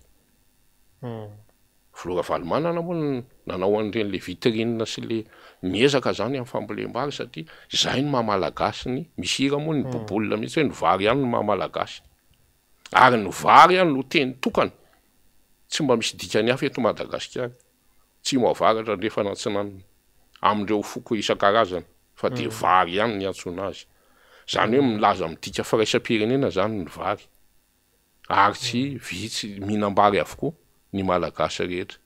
Flora Valomanana moa nanao an'ireny le vitrine sy le miezaka zany amin'ny fambolem-bary satria zay ny mahamalagasy ny misira moa ny bobolina mihitsy hoe ny vary ihany ny mahamalagasy ary ny vary ihany no teny tokana tsy mba misy dikany hafa eto Madagasikara tsy moavaratra nefa natsinany amin'ireo foko isan-karazany fa dia vary ihany ny antsona azy zany hoe milaza midika firaisam-pirenena zany ny vary ary tsy vitsy mihinam-bary avokoa ny malagasy rehetra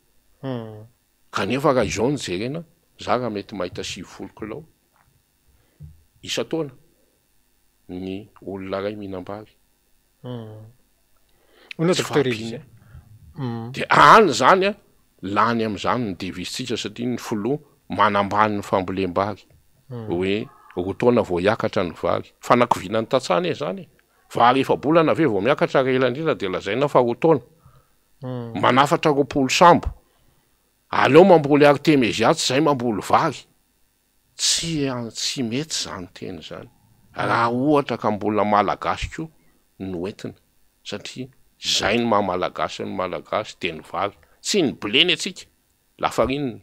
kanefa raha izao ny jerena za raha mety mahita 7 kilao isa-taona ny olona ray mihinam-bary dia any zany lany amin'izany ny devisitsika satria ny filoha manambany ny fambolem-bary hoe roa taona vao hiakatra ny vary fanakoviana ny tantsany e zany vary efa bolana ave vao miakatra rehelandrila dia lazaina fa roa taona manafatra 20 sambo aleo mamboly artemésiaty zay mamboly vary tsy mety zany teny zany raha ohatra ka mbola malagasy koa no entina satria zay ny mahamalagasy ny malagasy dia ny vary tsy ny bleny atsika lafarinina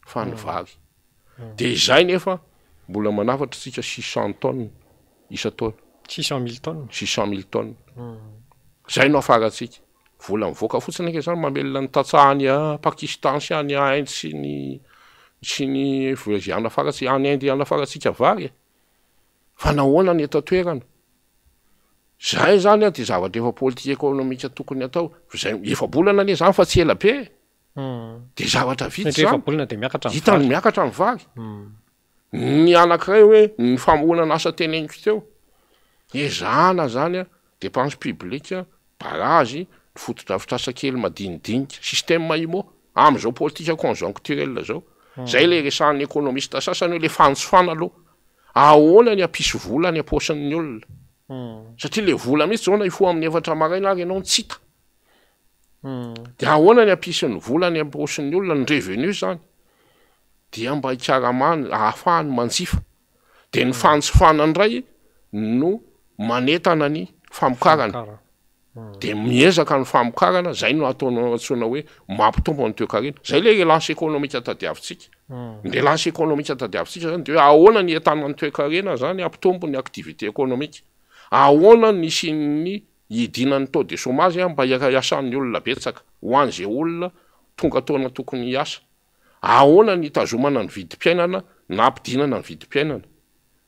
fa ny vary dia izay nefa mbola manafatra tsika 600 tonnes isa-taona 600 000 tonnes zay no afaratsika vola mivoaka fotsiny ake zany mamelona ny tatsahany a Pakistan sy any a Inde sy ny voaziana faratsy any Inde ana faratsika vary fa nahoana ny eto-toerana zay zany dia zavatra efa politique économique tokony atao zay efa bolana ane zany fa tsy ela be de zavatra vitsy rehefa zany bolina de miakatra hitany miakatra ny vary ny anankiray hoe ny famohonana asa teneniko teo ezahana zany a dépense publique barazy ny fotodrafitrasa kely madinidinika système imo am'izao politika conjoncturel zao zay le resahan'ny économiste sasany hoe le fantsofana aloha ahoana ny ampisy vola ny aposin'ny olona satria le vola mihitsy zao na ifo amin'ny efatra maraina ary ianao nitsita de ahoana ny ampisin'ny vola ny aposin'ny olona ny revenu zany dia mba hikaramany ahafahany manjifa de ny fantsofana ndray no manetana ny famokarana de miezaka ny famokarana zay no ataonao antsoina hoe mampitombo ny toe-karena zay le relance économique tadiavitsika ny relance économique tadiavitsika zany de hoe ahoana ny entana ny toe-karena zany ampitombo ny activité économique ahoana ny sin'ny hidinan'ny taux de chômage mba iasan'ny olona betsaka ho an'izay olona tonga taona tokony hiasa ahoana ny tazomana ny vidim-piainana na ampidinana ny vidim-piainana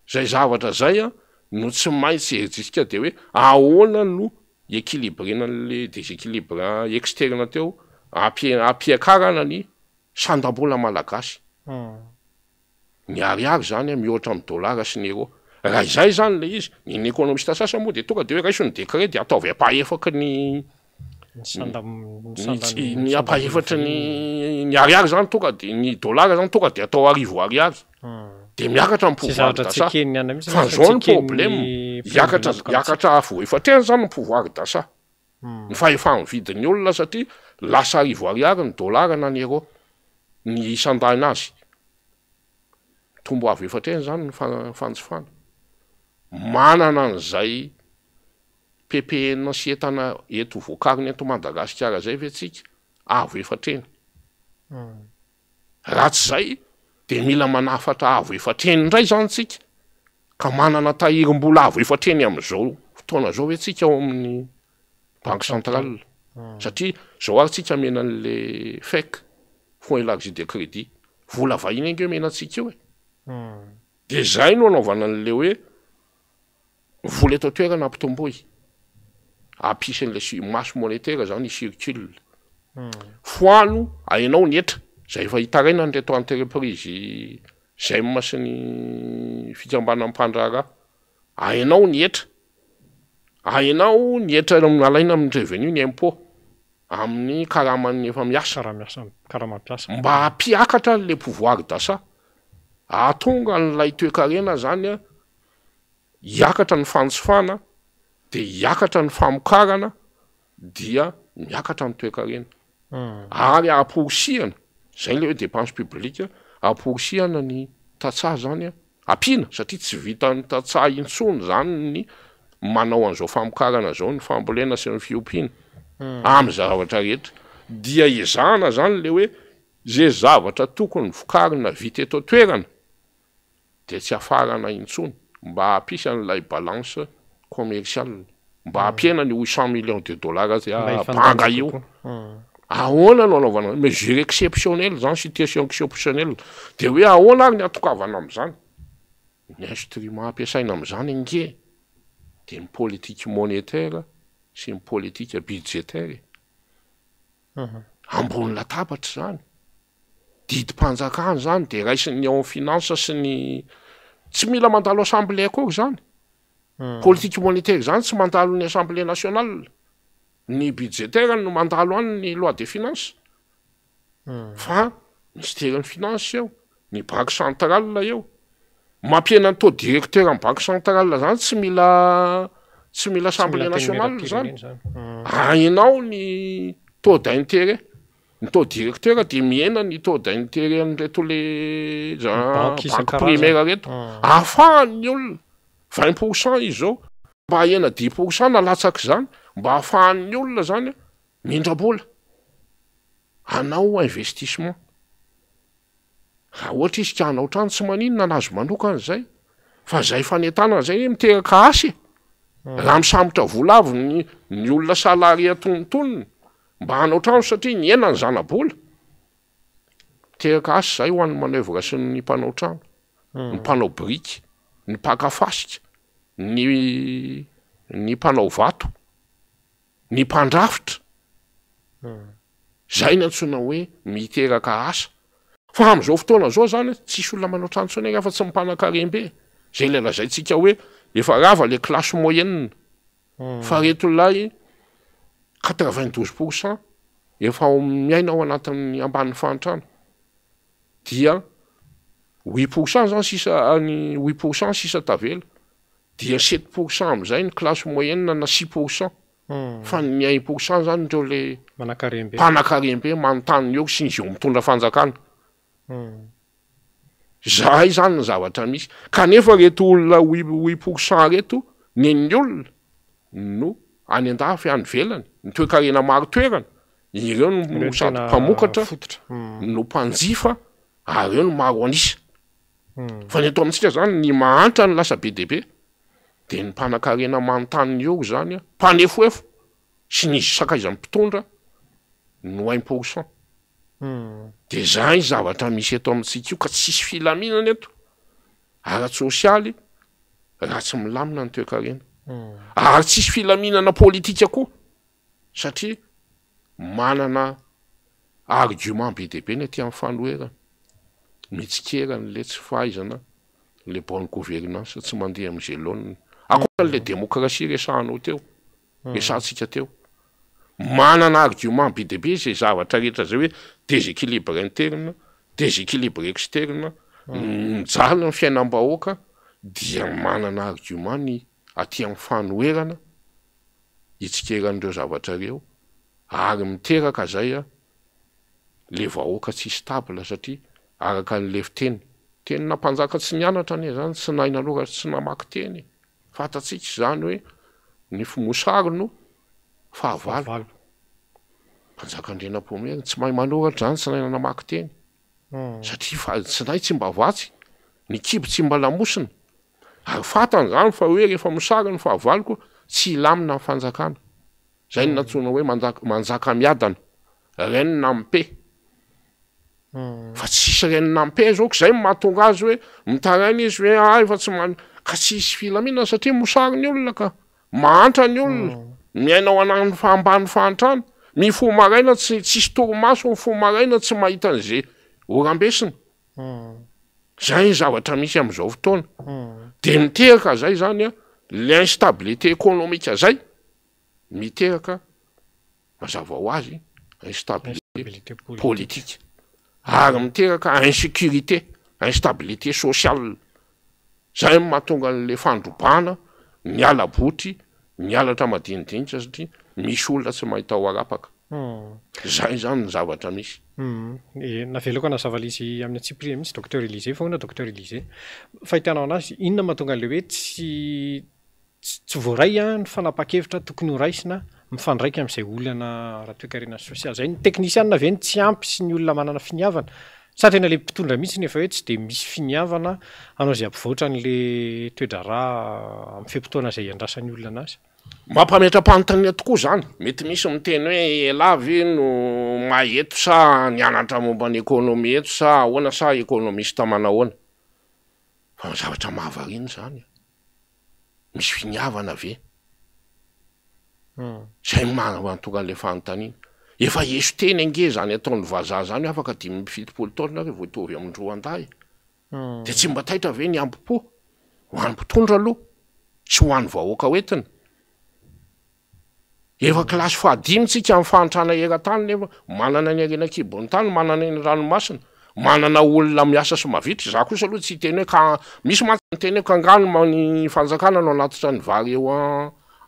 zay zavatra zay a no tsy maintsy herijitsika de hoe ahoana no équilibrena le déséquilibre externe teo ampiakarana ny sandam-bola malagasy ny ariary zany mihoatra amin'ny dollara sy ny euro raha izay zany le izy ny économiste sasa moa de tonga de hoe raiso ny décret de ataovy apahefaky ny apahefatry ny ariary zany tonga de ny dollara zany tonga de atao arivo ariary de miakatra amin'ny pouvoir d'achat fa zao ny problème hiakatra afo efatrena zany ny pouvoir d'achat ny fahefa vidin'ny olona satria lasa arivo ariary ny dollara na ny euro ny isandahina azy tombo avy efatrena zany ny fanjofana manana an'izay PPN sy entana eto vokariny eto Madagasikara zay ve tsika avo efatrena raha tsy zay de mila manafatra avo efatreny ndray zany tsika ka manana tahirim-bola avo efatreny am'izao fotoana zao hoe tsika ao amin'ny banque centrale satria zao ary tsika mena an'le FEC fonds élargi de crédit vola vahiny enge menantsika io de zay no anaovana an'le hoe vola eto toerana ampitomboy ampisan'le masse monétaire zany circule foano hainao ny etra zay efa hitaraina ny reto entreprise GEM sy ny fikambana ampandrara hainao ny etra alaina amin'ny revenu ny impôt amin'ny karaman'ny efa miasa mba hampiakatra le pouvoir d'achat ahatonga n'lay toe-karena zany a hiakatra ny fantsofana de hiakatra ny famokarana dia miakatra ny toe-karena ary aporosihana zay le hoe dépense publique aporosihana ny tatsah zany a apina satria tsy vita ny tatsah intsony zany ny manao an'izao famokarana zao ny fambolena sy ny fiompiana amin'ny zavatra rehetra dia ezahana zany le hoe zay zavatra tokony vokarina vita eto toerana de tsy afarana intsony mba hampisan'ilay balance commerciale mba hampiena ny 800 millions de dollars zay banga io ahoana no anaovana mesure exceptionnelle zany situation exceptionnelle de hoe ahoana ary ny atokavana am'izany ny instrument ampiasaina am'izany nge de ny politique monétaire sy ny politique budgétaire ambony latabatra zany didim-panjakana zany de raisin'ny ao finance sy ny tsy mila mandalo assemblée akory zany politique monétaire zany tsy mandalo ny assemblée nationale ny budgétaire no mandalo any ny loi des finances fa ministère finance eo ny banque centrale eo mampiena ny taux directeur amin'ny banque centrale zany tsy mila assemblée nationale zany hainao ny taux d'intérêt ny taux directeur de miena ny taux d'intérêt an'reto le banque primaire reto ahafahany olona 20% izy zao mba hahena 10% na latsaky zany mba hahafahan'ny olona zany mindra-bola anao investissement raha ohatra izy ka anao trano tsy maninona nazo manokana zay fa zay fanetana zay miteraka asy raha misambotra vola avy ny olona salari atonontonony mba hanao trano satria ny ena ny zana-bola miteraka asy zay ho an'ny manœuvre sy ny mpanao trano ny mpanao briky ny pakafasika ny mpanao vato ny mpandrafitra zay ny antsoina hoe miteraka asa fa am'izao fotoana zao zany tsisy olona manao trantsony eny afa tsy mimpanan-karembe zay le lazaintsika hoe efa rava le classe moyenne fa retolay 92% efa miaina ao anatin'ny ambanin'ny fahantrano dia 8% zany sisa ny 8% sisa tavela dia 7% am'izay ny classe moyenne na 6% fa ny 1% zany ndreo le mpanan-karembe manontany eo sy izy eo mitondra fanjakana zay zany ny zavatra misy kanefa reto olona 8% reto nen'ny olona no any andafy any velany ny toe-karena maro toerana ireo no sady mpamokatra no mpanjifa ary eo no maro anisa fa ny eto amintsika zany ny mahantra ny lasa be dehibe de ny mpanan-karena manontany eo zany mpanefoefo sy nisy sakaizan'ny mpitondra no 1%. De zay zavatra misy eto amintsika io ka tsisy filaminana eto ara-tsosialy raha tsy milamina ny toe-karena ary tsisy filaminana politika koa satria manana argument be dehibe ny aty amin'ny fanoherana mitsikerany le tsy fahaizana le bonne gouvernance tsy mandeha am'izay laoniny akoan'le démocratie resahanao teo resantsika teo manana argument be dehibe zay zavatra rehetra zay hoe déséquilibre interne déséquilibre externe mijaly ny fiainam-bahoaka dia manana argument ny aty amin'ny fanoherana itsikeran'ireo zavatra reo ary miteraka zay le vahoaka tsy stable satria araka n'le fiteny tenina mpanjaka tsy nianatra ane zany tsy nahy nanoratra tsy namaky teny fatatsika zany hoe ny fimosary no fahavalo mpanjaka andrenam-pomerina tsy mahay manoratra zany tsy nahy namaky teny satria tsy nahy tsy mba vatsy ny kibo tsy mba lamosina ary fatany zany fa hoe rehefa mosary ny fahavaliko tsy ilamina ny fanjakana zay ny nantsona hoe manjaka miadana renina mpe fa tsisy renina mpe zao zay mahatonga azy hoe mitaraina izy hoe efa tsy ka tsisy filaminana satria mosary ny olona ka mahantra ny olona miaina ao anany ambany fahantrano mifo maraina tsy tsisy torimaso mifo maraina tsy mahita an'izay orambesina zay ny zavatra misy am'izao fotoana de miteraka zay zany l'instabilité économique zay miteraka mazava ho azy instabilité politique ary miteraka insécurité instabilité sociale zay mahatonga an'le fandrobana ny alabotry ny alatra madinidinitra satria misy olona tsy mahita ho arapaka zay zany ny zavatra misy navelako anazavalizy amin'ny atsipria mihitsy docteur Élisée foana docteur Élisée fahitanao anazy inona mahatonga an'le hoe tsy voaray ny fanapa-kevitra tokony ho raisina mifandraika amin'izay olana ara-toe-karena sosialy zay ny teknisianina ve ny tsy ampy sy ny olona manana finiavana satrena le mpitondra mihitsy nefa hoe tsy de misy finiavana anao zay ampivoatra n'le toe-drara amin'ny fehimpotoana zay iandrasan'ny olona anazy mampametra-panontania tokoa zany mety misy miteny hoe elavy no maheto sa nianatra momba ny ekonomia eto sa ahoana sa ekonomista manahoana fa zavatra mahavariny zany misy finiavana ve zay mahatonga an'le fanontaniana efa eso teny ange zany ataon'ny vazaha zany afaka 10-fitopolo taona revo itovy amindroa andahy de tsy mba taitra ve ny ampi-po ho an'ny mpitondra aloha tsy ho an'ny vahoaka hoentina efa klasy fahadimy tsika amin'ny fahantrana eran-tany nefa manana ny arena kibony tany manana ny ranomasina manana olona miasa sy mavitry za kosa aloha tsy teny hoe ka misy matsy ny teny hoe kangano ny fanjakana no anatitra ny vary eo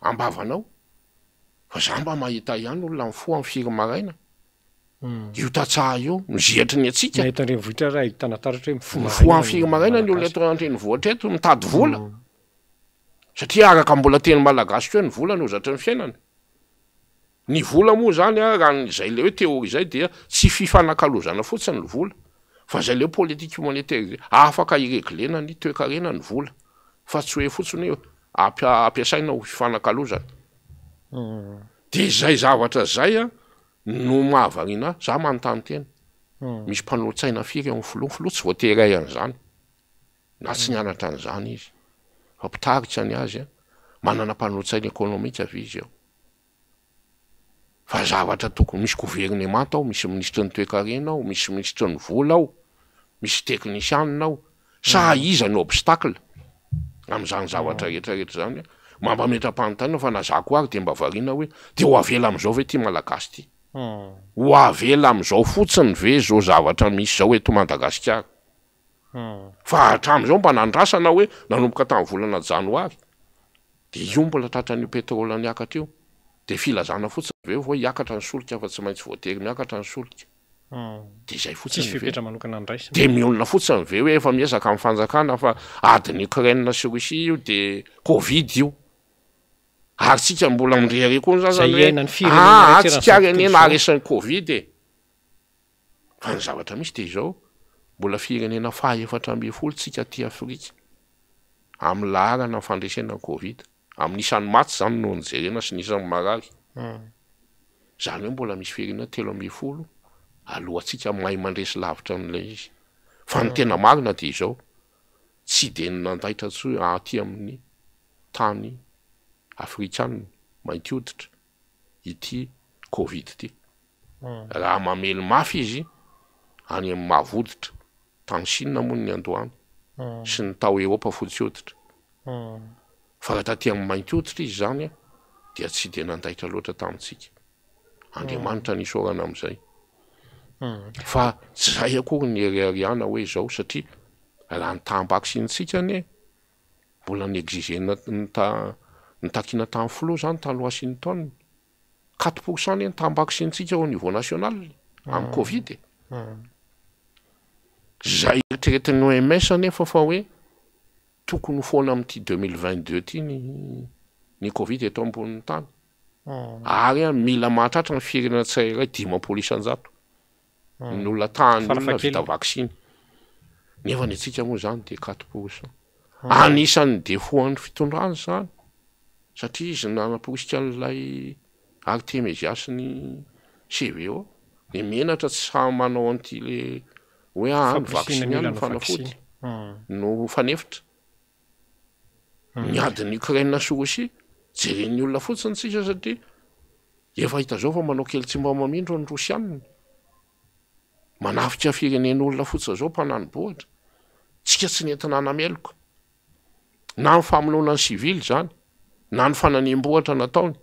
ambavanao fa za mba mahita ihany olona mifoa amin'ny firy maraina io tatsaha io mizihatra ny atsika mifoa amin'ny firy maraina ny olona eto antreny vohatra eto mitady vola satria araka mbola teny malagasy koa ny vola no zatra ny fiainana ny vola moa zany raha zay le hoe théorie zay dia tsy fifanakalozana fotsiny ny vola fa zay le politique monétaire afaka ireglena ny toe-karena ny vola fa tsy hoe fotsiny hoe ampiasaina ho fifanakalozana de zay zavatra zay no mahavarina za manontany tena misy mpanolo-tsaina firy amin'ny filoha tsy voatery an'izany na tsy nianatra an'izany izy fa mpitaritra ny azy manana mpanolo-tsaina ekonomika avy izy eo fa zavatra tokony misy gouvernement ao, misy ministre ny toe-karena ao, misy ministre ny vola ao, misy teknisianina ao, sa iza ny obstacle amin'izany zavatra rehetrarehetra zany mampametram-panontaniana fa na za koa ary de mba variana hoe de ho avela am'izao ve ty malagasy ty ho avela am'izao fotsiny ve zao zavatra misy zao eto Madagasikara fa hatramin'izao mba nandrasana hoe nanomboka tamin'ny volana janoary de io mbola tratran'io pétrole niakatra io de filazana fotsiny ve vao hiakatra ny solika fa tsy maintsy voatery miakatra ny solika de zay fotsiny de miolona fotsiny ve hoe efa miezaka amin'ny fanjakana fa adiny Ukraine sy Russie io de Covid io ary tsika mbola mindrehare koa zany tsika renena aresan'ny Covid e fa ny zavatra misy de izao mbola firenena faha-efatra amby folo tsika ty Afrika amin'ny laharana ny fandresena Covid amin'ny isan'ny maty zany no nijerena sy nisan'ny marary zany hoe mbola misy firenena 3 alohantsika mahay mandresy lavitra amin'ilay izy fa ny tena marina de izao tsy de nandaitra tsoy aty amin'ny tany afrikanina mainty hoditra ity Covid ty raha mamely mafy izy any amin'ny mavoditra tany Chine moa ny Andohany sy ny tao Eropa fotsy hoditra fa raha taty amin'ny mainty hoditra izy zany dia tsy de nandaitra loatra tamintsika Andriamanitra nisy orana amin'izay fa tsy zay akory ny eriariana hoe zao satria raha nytaham-baky sinitsika ne mbola niexigena nitakina tamin'ny flo zany tany Washington 4% ny taham-baky sinitsika au niveau national amin'ny Covid zay eritreretin'ny OMS nefa fa hoe tokony foana amin'ty 2022 ty ny Covid eto ambonin'ny tany ary mila mahatratra ny firenena tsirairay 10 isan-jato ny olona tany olona vita vaksiny nefa ny atsika moa zany de 4%. Anisan'ny defoan'ny fitondrana zany satria izy nanaporisika an'ilay Artemisias ny CVO de menatra tsy sa manao an'ity le hoe ny vaksiny ihany fanafody no fanefitra miadin'ny Ukraine sy Russie jeren'ny olona fotsiny tsika satria efa hita zao fa manao kely tsy mba mamindro ny Rosianina manafika firenen'olona fotsiny zao mpananobohatra tsika tsy nentina nameloka na ny famonoana ny civil zany na ny fananiam-bohatra nataony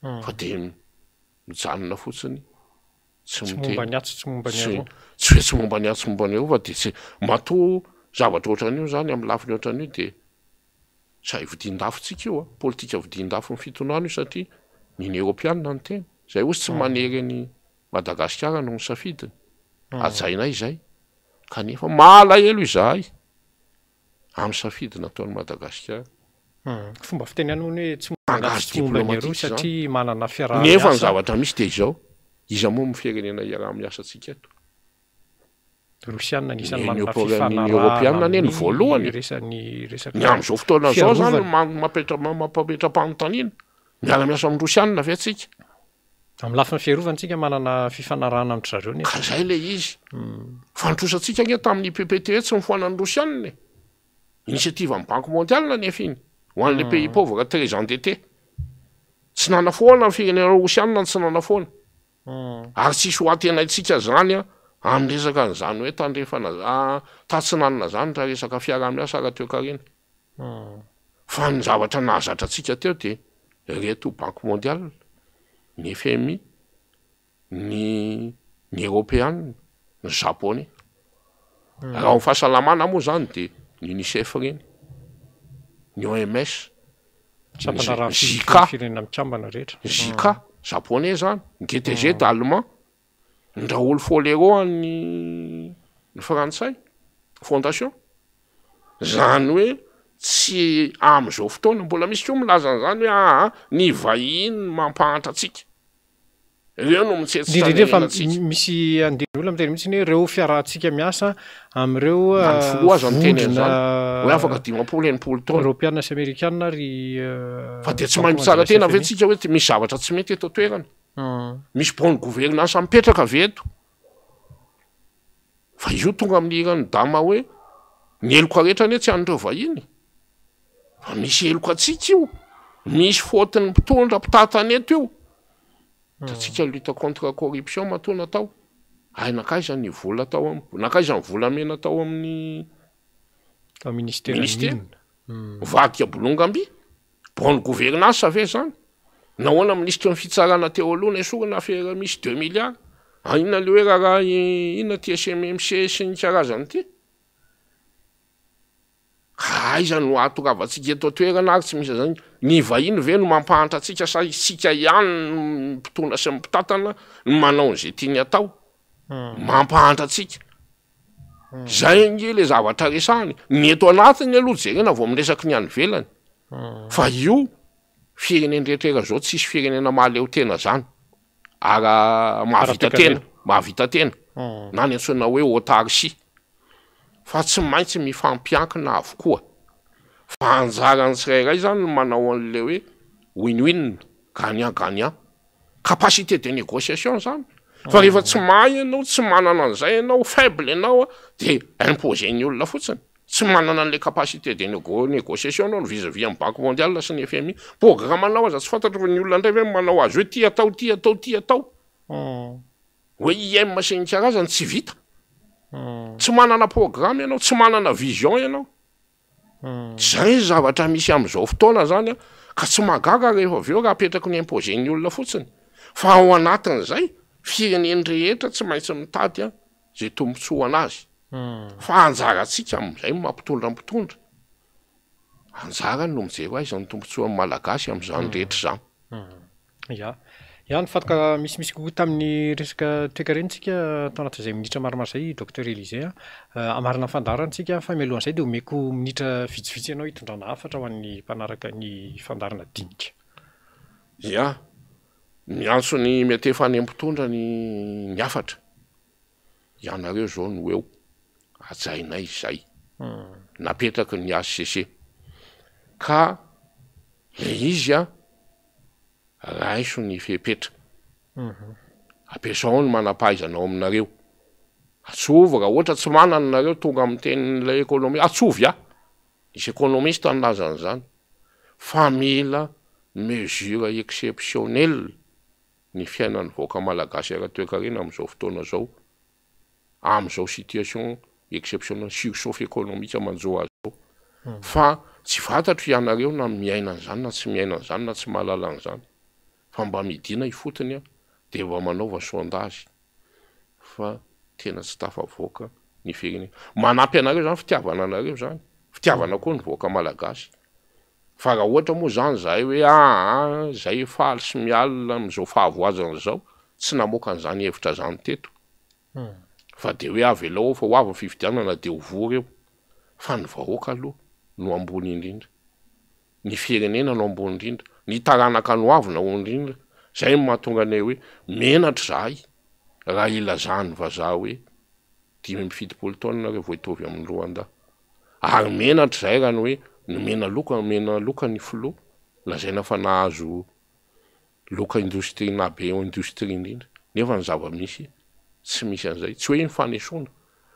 fa de mijanona fotsiny tsy momba ny atso tsy momba ny tsy momba ny atso tsy momba ny fa de tsy matoa zavatra ohatran'io zany amin'ny lafiny ohatran'io de say vidin-dafo tsika io politika vidin-dafo ny fitondrana io satria ny Europeanina ny tena zay ozy tsy manery ny Madagasikara no nisafidiny ajainay zay kanefa malahelo izahay amin'ny safidina ataon'ny Madagasikara fomba fiteny hoe tsy momba satria manana fiarahana nefa ny zavatra misy de izao iza moa mifirenena iaraha-miasantsika eto Rosianina nisan'ny manana fifanarahana ny Europeanina ne ny voalohany ny am'izao fotoana zao zany mampametra-panontaniana miara-miasa amin'ny Rosianina ve atsika amin'ny lafiny fiarovantsika manana fifanarahana amin'ny zareo ne ka zay le izy fantrosatsika gne tamin'ny PPTE tsy mifoana ny Rosianina initiative amin'ny Banque mondiale nefa iny ho an'le pays pauvre très endetté tsy nanafoana ny firenena Rosianina tsy nanafoana ary tsisy hoatenaitsika zany amin'ny resaka n'izany hoe tandrefana tatsinanina zany raha resaka fiaraha-miasa ara-toe-karena fa ny zavatra nahazatra atsika teo de reto Banque mondiale ny FMI ny Européanina ny Japonais raha ho fahasalamana moa zany de ny UNICEF reny ny OMS Zika Japonais zany ny GTZ allemand ny Raoul Folero ny Frantsay fondation zany hoe tsy am'izao fotoana mbola misy koa milaza zany hoe ny vahiny mampahatra atsika reo no mitsetrefa misy andinyolona miteny mihitsy hoe reo fiarahantsika miasa am'ireo azany teny zany hoe afaka 10 taona Europeanina sy Amerikanina ary fa de tsy mahay tsara tena ve tsika hoe misy zavatra tsy mety eto toerana misy bonne gouvernance mipetraka ve eto fa io tonga amin'ny irany dama hoe ny eloko rehetra ne tsy an'ireo vahiny fa misy eloko atsika io misy fotiny mpitondra mpitatana eto io Tatsika lutte contre corruption matona tao. Ay nakaiza ny vola tao nakaiza ny volamena tao amin'ny ministère. Vadika Bolongamby. Bonne gouvernance ave zany. Nahoana ministre ny fitsarana teo aloha esorina affaire misy 2 milliards. Inona le hoe raha inona TSMMC sy ny karazany ty. Aiza no atoravatsika eto toerana ary tsy misy zany. Ny vahiny ve no mampahanta atsika sa isika ihany mpitona sy mpitatana no manao an'izay tiany atao. Mampahanta atsika. Zay nge le zavatra resahany. Ny eto anatiny aloha jerena vao miresaky ny any velany. Fa io firenena rehetra zao tsisy firenena mahaleo tena zany. Ara mahavita tena. Na ny antsoina hoe autarcie. Fa tsy maintsy mifampiankina avokoa. Fa anjarany tsirairay zany no manao an'le hoe win-win, gagnant-gagnant. Capacité de négociation zany. Fa rehefa tsy mahay ianao, tsy manana an'izay ianao, faible ianao, de imposer ny olona fotsiny. Tsy manana an'le capacité de négociation ianao vis-à-vis amin'ny Banque mondiale sy ny FMI. Programmanao aza tsy fantatro ny olona ndray hoe manao azy hoe ty atao, ty atao, ty atao. Hoe IM sy ny karazany tsy vita. Tsy manana programme ianao, tsy manana vision ianao. Zay zavatra misy amin'izao fotoana zany ka tsy magaga rehefa avy eo raha apetraky ny imposer ny olona fotsiny. Fa ao anatin'izay fireneny rehetra tsy maintsy mitady zay tombontsoa anazy. Fa anjarantsika amin'izay mampitondra. Anjarany no mijery aiza ny tombontsoa malagasy amin'izany rehetra zany. Ya, nifantoka misy kokoa tamin'ny resaka toekarensika tao anatin'izay minitra maromaro zay Dr Élisée. Amarina fandarantsika fa mialohan'izay dia omeko minitra vitsivitsy ianao hitondrana hafatra ho an'ny mpanaraka ny fandarana dinika. Ya, miantso ny mety efa any mpitondra ny hafatra. Ianareo zao no eo ajainay izay. Napetraky ny HCC. Ka le izy raiso ny fepetra. Ampiasao ny manampahaizanao aminareo. Atsovy raha ohatra tsy manana nareo tonga amin'ny tenin'ilay économie. Atsovy nisy économiste nilaza an'izany. Fa mila mesure exceptionnelle ny fiainan'ny vahoaka malagasy ara-toekarena amin'izao fotoana zao. Amin'izao situation exceptionnelle surchauffe économique manjo azy zao. Fa tsy fantatro ianareo na miaina an'izany na tsy miaina an'izany na tsy mahalala an'izany. Fa mba midina ifotony dia mba manaova sondage. Fa tena tsy tafavoaka ny firenena. Manampy anareo zany fitiavana anareo zany. Fitiavana koa ny vahoaka malagasy. Fa raha ohatra moa zany zahay hoe zay faly sy mialina amin'izao fahavoazana zao, tsy namoaka an'izany hevitra zany teto. Fa dia hoe avy ela fa ho avy ny fifidianana dia ho vory eo. Fa ny vahoaka aloha no ambony indrindra. Ny firenena no ambony indrindra. Ny taranaka no avy no indrindra. Zay no mahatonga anay hoe menatra zahay. Raha ilazany vazaha hoe 5 taona nareo vao hitovy amin'ny Rwanda. Ary menatra zay raha ny hoe ny mena loka ny filoha. Lazaina fa nahazo loka industrie na be industrie indrindra. Nefa ny zava-misy tsy misy an'izay. Tsy hoe ny fanesoana.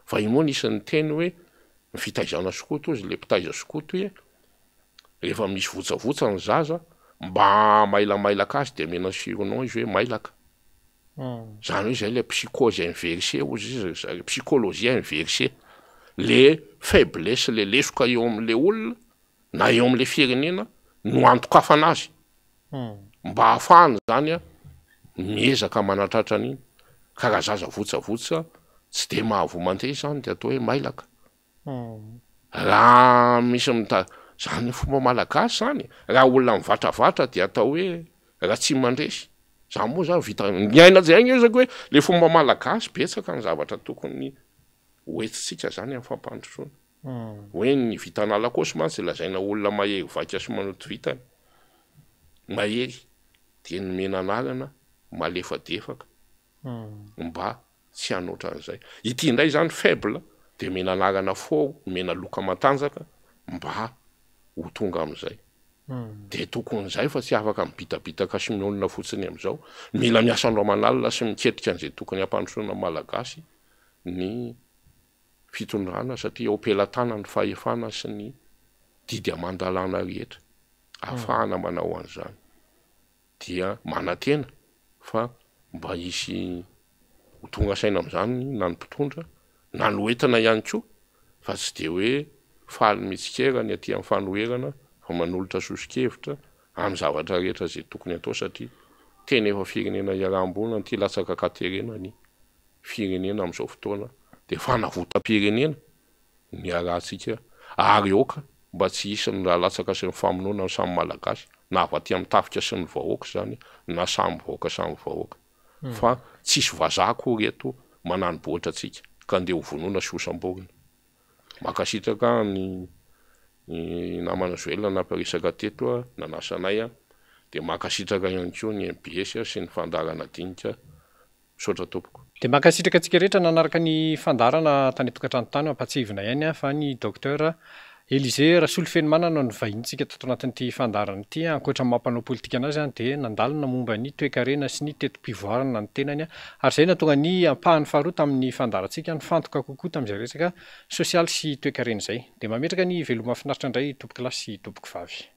Fa io moa nisy ny teny hoe ny fitaizana sokoto izy le mpitaiza sokoto rehefa misy votsavotsa ny zaza mba mailamailaka azy dia mena sironon izy hoe mailaka. Zany hoe zay le psychose inversée ozy psychologie inversée. Le faiblesse le lesoka eo amin'le olona na eo amin'le firenena no antokafana azy. Mba hahafahany zany miezaka manatratra an'iny. Ka raha zaza votsavotsa tsy dia mahavo mandeha zany dia atao hoe mailaka. Raha misy zany fomba malagasy zany. Raha olona mivantravatra dia atao hoe raha tsy mandresy. Zany moa zany vita ny aina zay ezako hoe le fomba malagasy betsaka ny zavatra tokony hoentitsika zany amin'ny fampandrosoana. Hoe ny vitanala koa sy mantsy lazaina olona mahery vaika sy manoto vitany. Mahery dia ny mena anarana malefadefaka. Mba tsy hanoatra an'izay. Ity indray zany faible dia mena anarana fôro, mena loka matanjaka mba ho tonga amin'izay. Dia tokony izay fa tsy afaka mibitabitaka sy miolona fotsiny amin'izao. Mila miasa andro aman'alina sy miketrika an'izay tokony hampandrosoana malagasy ny fitondrana satria eo am-pelatana ny fahefana sy ny didy amandalana rehetra. Ahafahana manao an'izany. Dia manantena fa mba isy ho tonga saina am'izany na ny mpitondra na ny oentina ihany koa fa tsy de hoe faly mitsikera ny aty amin'ny fanoherana fa manolotra sosikevitra amin'ny zavatra rehetra zay tokony atao satria tena efa firenena iaraham-bona ty latsaka katerena ny firenena amin'izao fotoana de fanavotam-pirenena ny arahantsika ary oka mba tsy hisy ny raha latsaka sy ny famonoana ny samy malagasy na avy aty amin'ny tafika sy ny vahoaka zany na samy vahoaka fa tsisy vazaha koa reto mananoboatra atsika ka andeha ho vonoina sy hosam-borona makasitraka ny namana zoelona namparisaka teto nanasanay de makasitraka ihany koa ny MBS sy ny fandarana dinika misaotra tompoko. De makasitraka antsika rehetra nanaraka ny fandarana tany atokantrano tany ampatsivina ihany fa ny docteur Élisée Rasolofenomanana no vahintsika tato anatin'ity fandarana ity ankoatra mampanao politika anazy de nandalina momba ny toe-karena sy ny teto-pivoarana ny tenany ary zay natonga ny ampahany faharoa tamin'ny fandarantsika nifantoka kokoa tamin'izay resaka sosialy sy toe-karena izay de mametraka ny veloma finaritra indray tompoko lahy sy tompoko vavy.